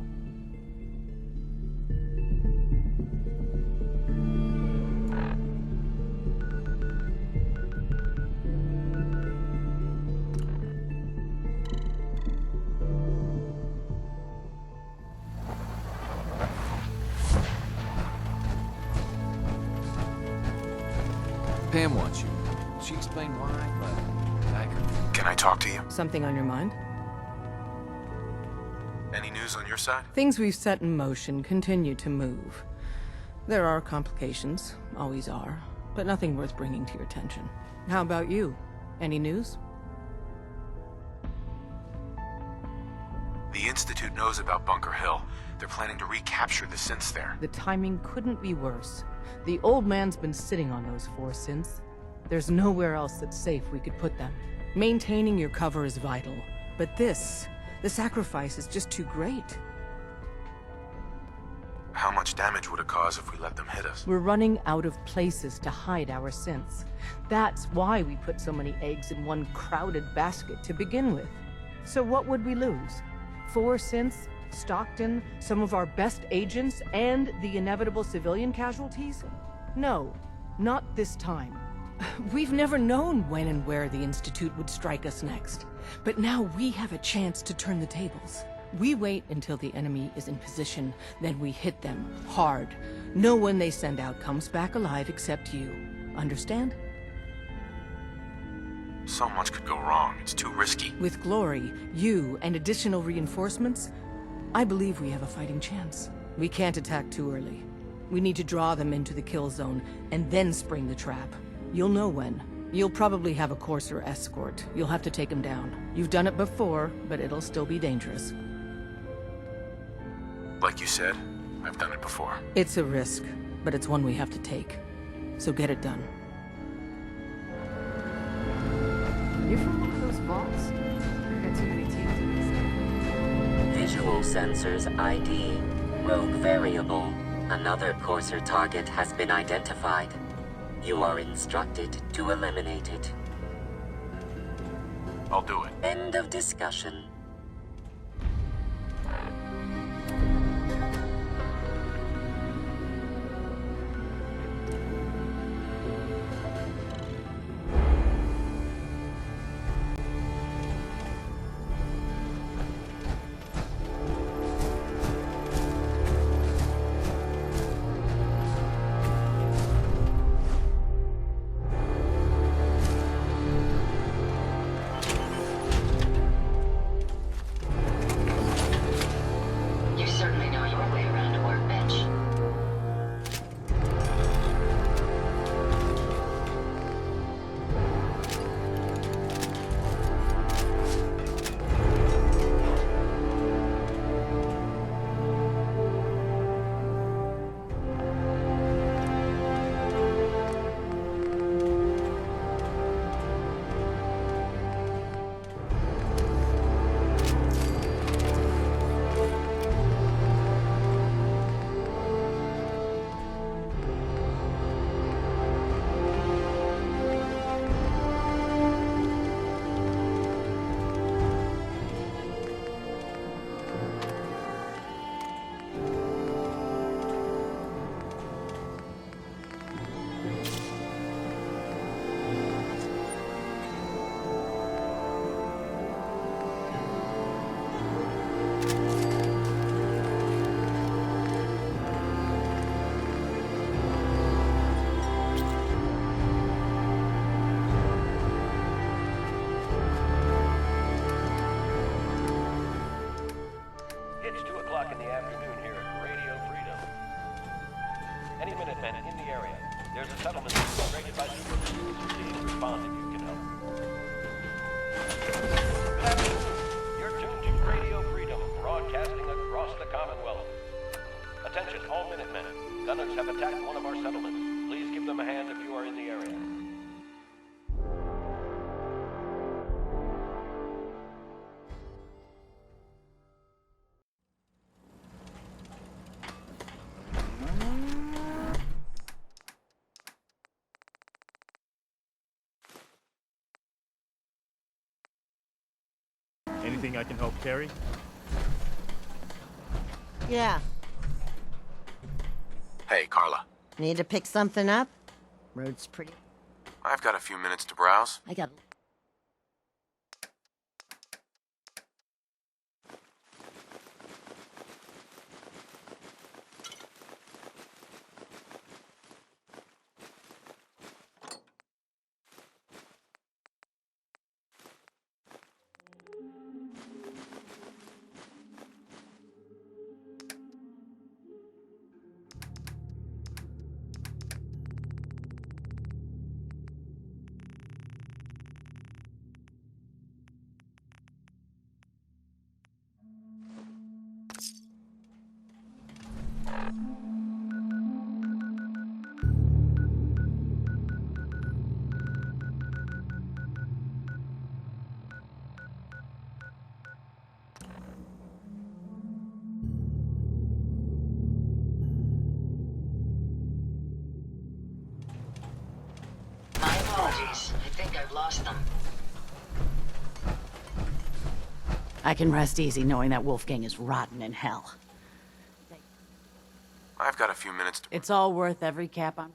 Pam wants you. She explained why, but I could... Can I talk to you? Something on your mind? Any news on your side? Things we've set in motion continue to move. There are complications, always are, but nothing worth bringing to your attention. How about you? Any news? The Institute knows about Bunker Hill. They're planning to recapture the synths there. The timing couldn't be worse. The old man's been sitting on those 4 synths. There's nowhere else that's safe we could put them. Maintaining your cover is vital, but the sacrifice is just too great. How much damage would it cause if we let them hit us? We're running out of places to hide our synths. That's why we put so many eggs in one crowded basket to begin with. So what would we lose? 4 synths, Stockton, some of our best agents, and the inevitable civilian casualties? No, not this time. We've never known when and where the Institute would strike us next. But now we have a chance to turn the tables. We wait until the enemy is in position, then we hit them hard. No one they send out comes back alive except you. Understand? So much could go wrong. It's too risky. With Glory, you, and additional reinforcements, I believe we have a fighting chance. We can't attack too early. We need to draw them into the kill zone, and then spring the trap. You'll know when. You'll probably have a Corsair escort. You'll have to take him down. You've done it before, but it'll still be dangerous. Like you said, I've done it before. It's a risk, but it's one we have to take. So get it done. You from one of those vaults? I've got too many teams in this. Visual sensors ID. Rogue variable. Another Corsair target has been identified. You are instructed to eliminate it. I'll do it. End of discussion. You certainly know your way around a workbench. Minutemen in the area. There's a settlement rated by super. Please respond if you can help. Good afternoon. You're tuned to Radio Freedom, broadcasting across the Commonwealth. Attention, all Minutemen. Gunners have attacked one of our settlements. Please give them a hand if you are in the area. Anything I can help carry? Yeah. Hey, Carla. Need to pick something up? Road's pretty... I've got a few minutes to browse. I got... My apologies. I think I've lost them. I can rest easy knowing that Wolfgang is rotten in hell. I've got a few minutes to... It's all worth every cap on...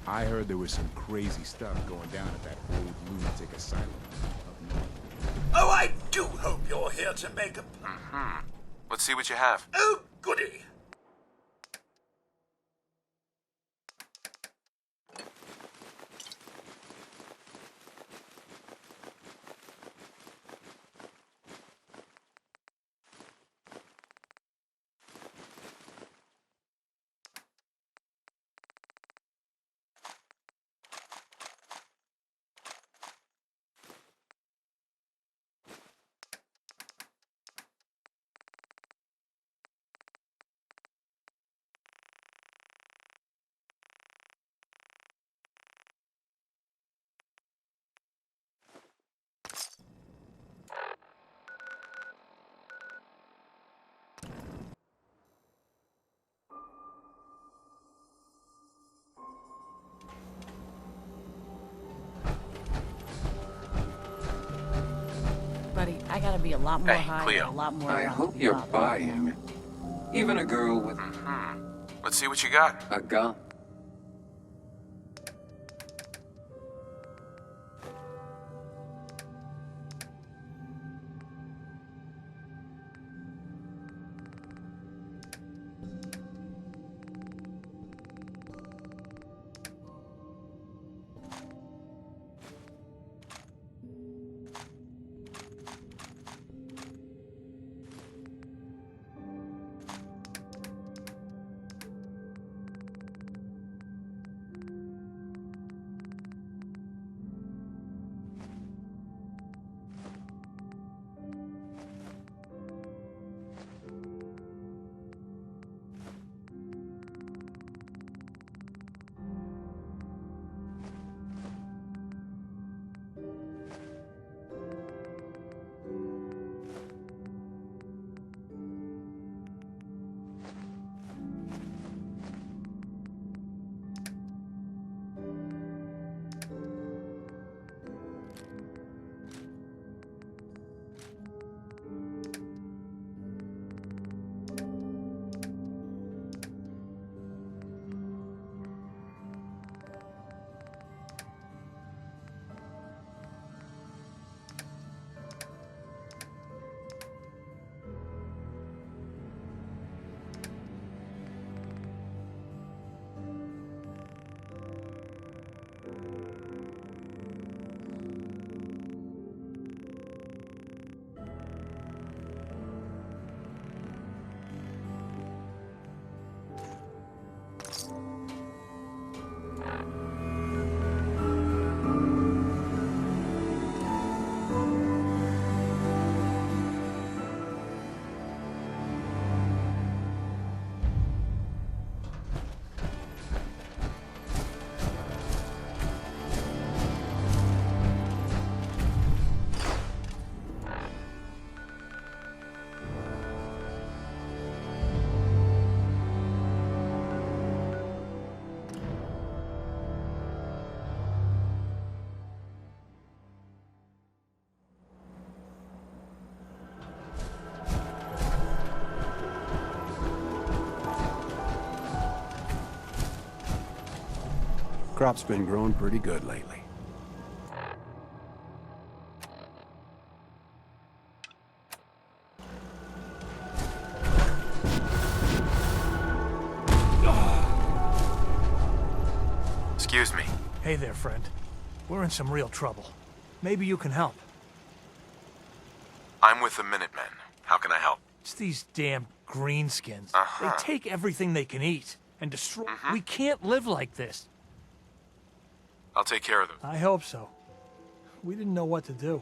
I heard there was some crazy stuff going down at that old lunatic asylum up north. Oh, I do hope you're here to make a... Let's see what you have. Oh, goody. Buddy, I gotta be a lot more Hey, high Cleo. and a lot more... I hope you're buying. Even a girl with Let's see what you got. a gun. crop's been growing pretty good lately. Excuse me. Hey there, friend. We're in some real trouble. Maybe you can help. I'm with the Minutemen. How can I help? It's these damn greenskins. Uh-huh. They take everything they can eat and destroy. We can't live like this. I'll take care of them. I hope so. We didn't know what to do.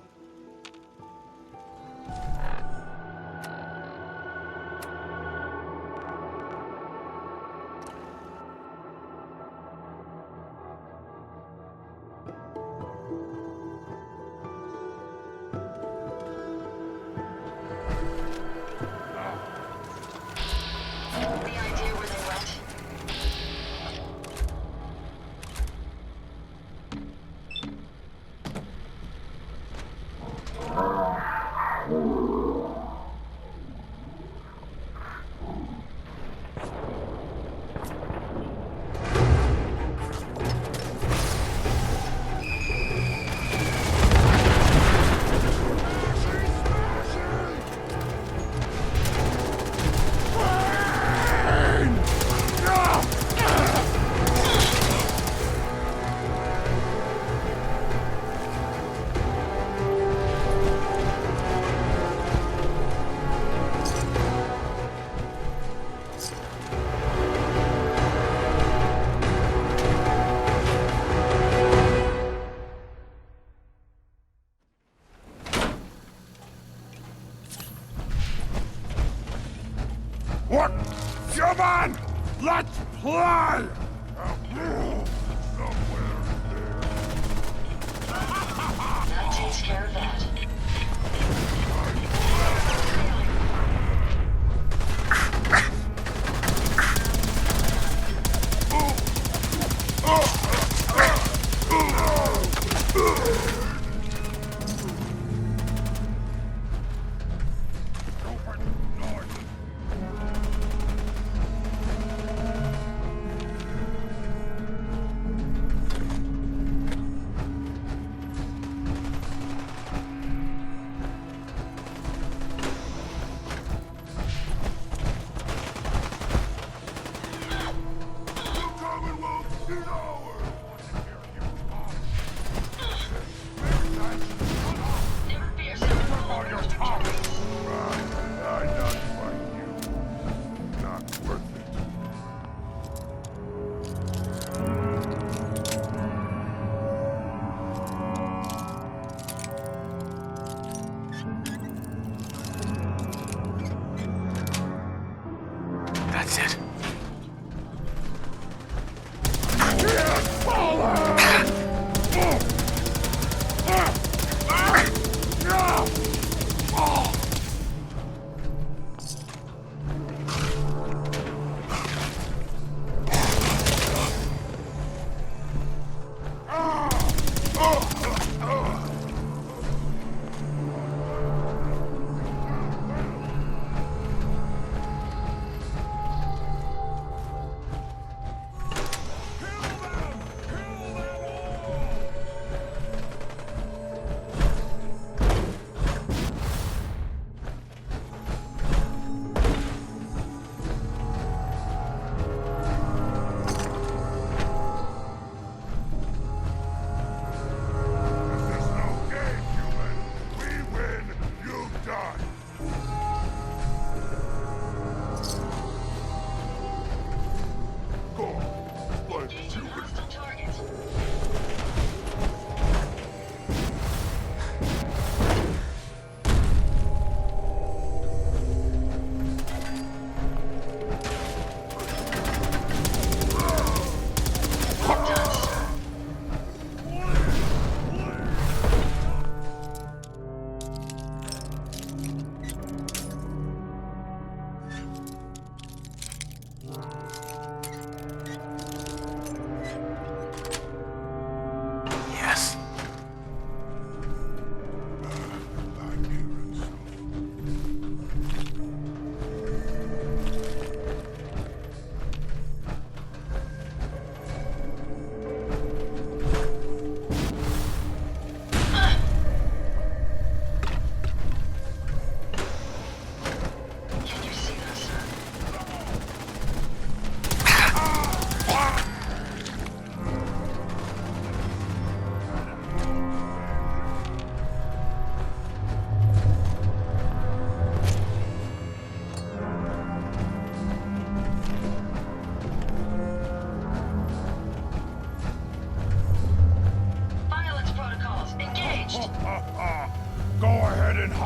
What? Come on! Let's play! That takes care of that. That's it.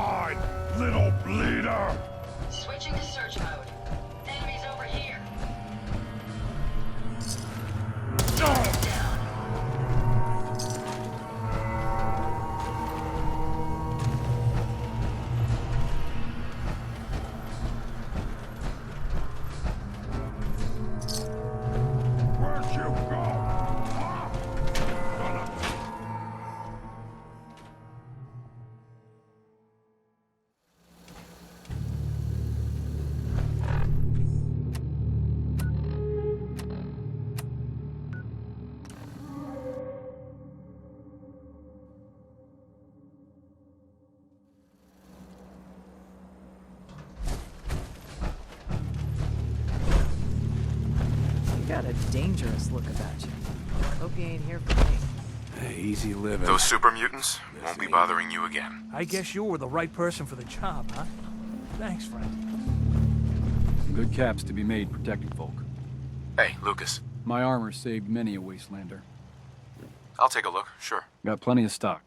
hide, little bleeder! Switching to search mode. Enemies over here. Where'd you go? Huh? You got a dangerous look about you. Hope you ain't here for me. Hey, easy living. Those super mutants won't be bothering you again. I guess you were the right person for the job, huh? Thanks, friend. Some good caps to be made protecting folk. Hey, Lucas. My armor saved many a wastelander. I'll take a look, sure. Got plenty of stock.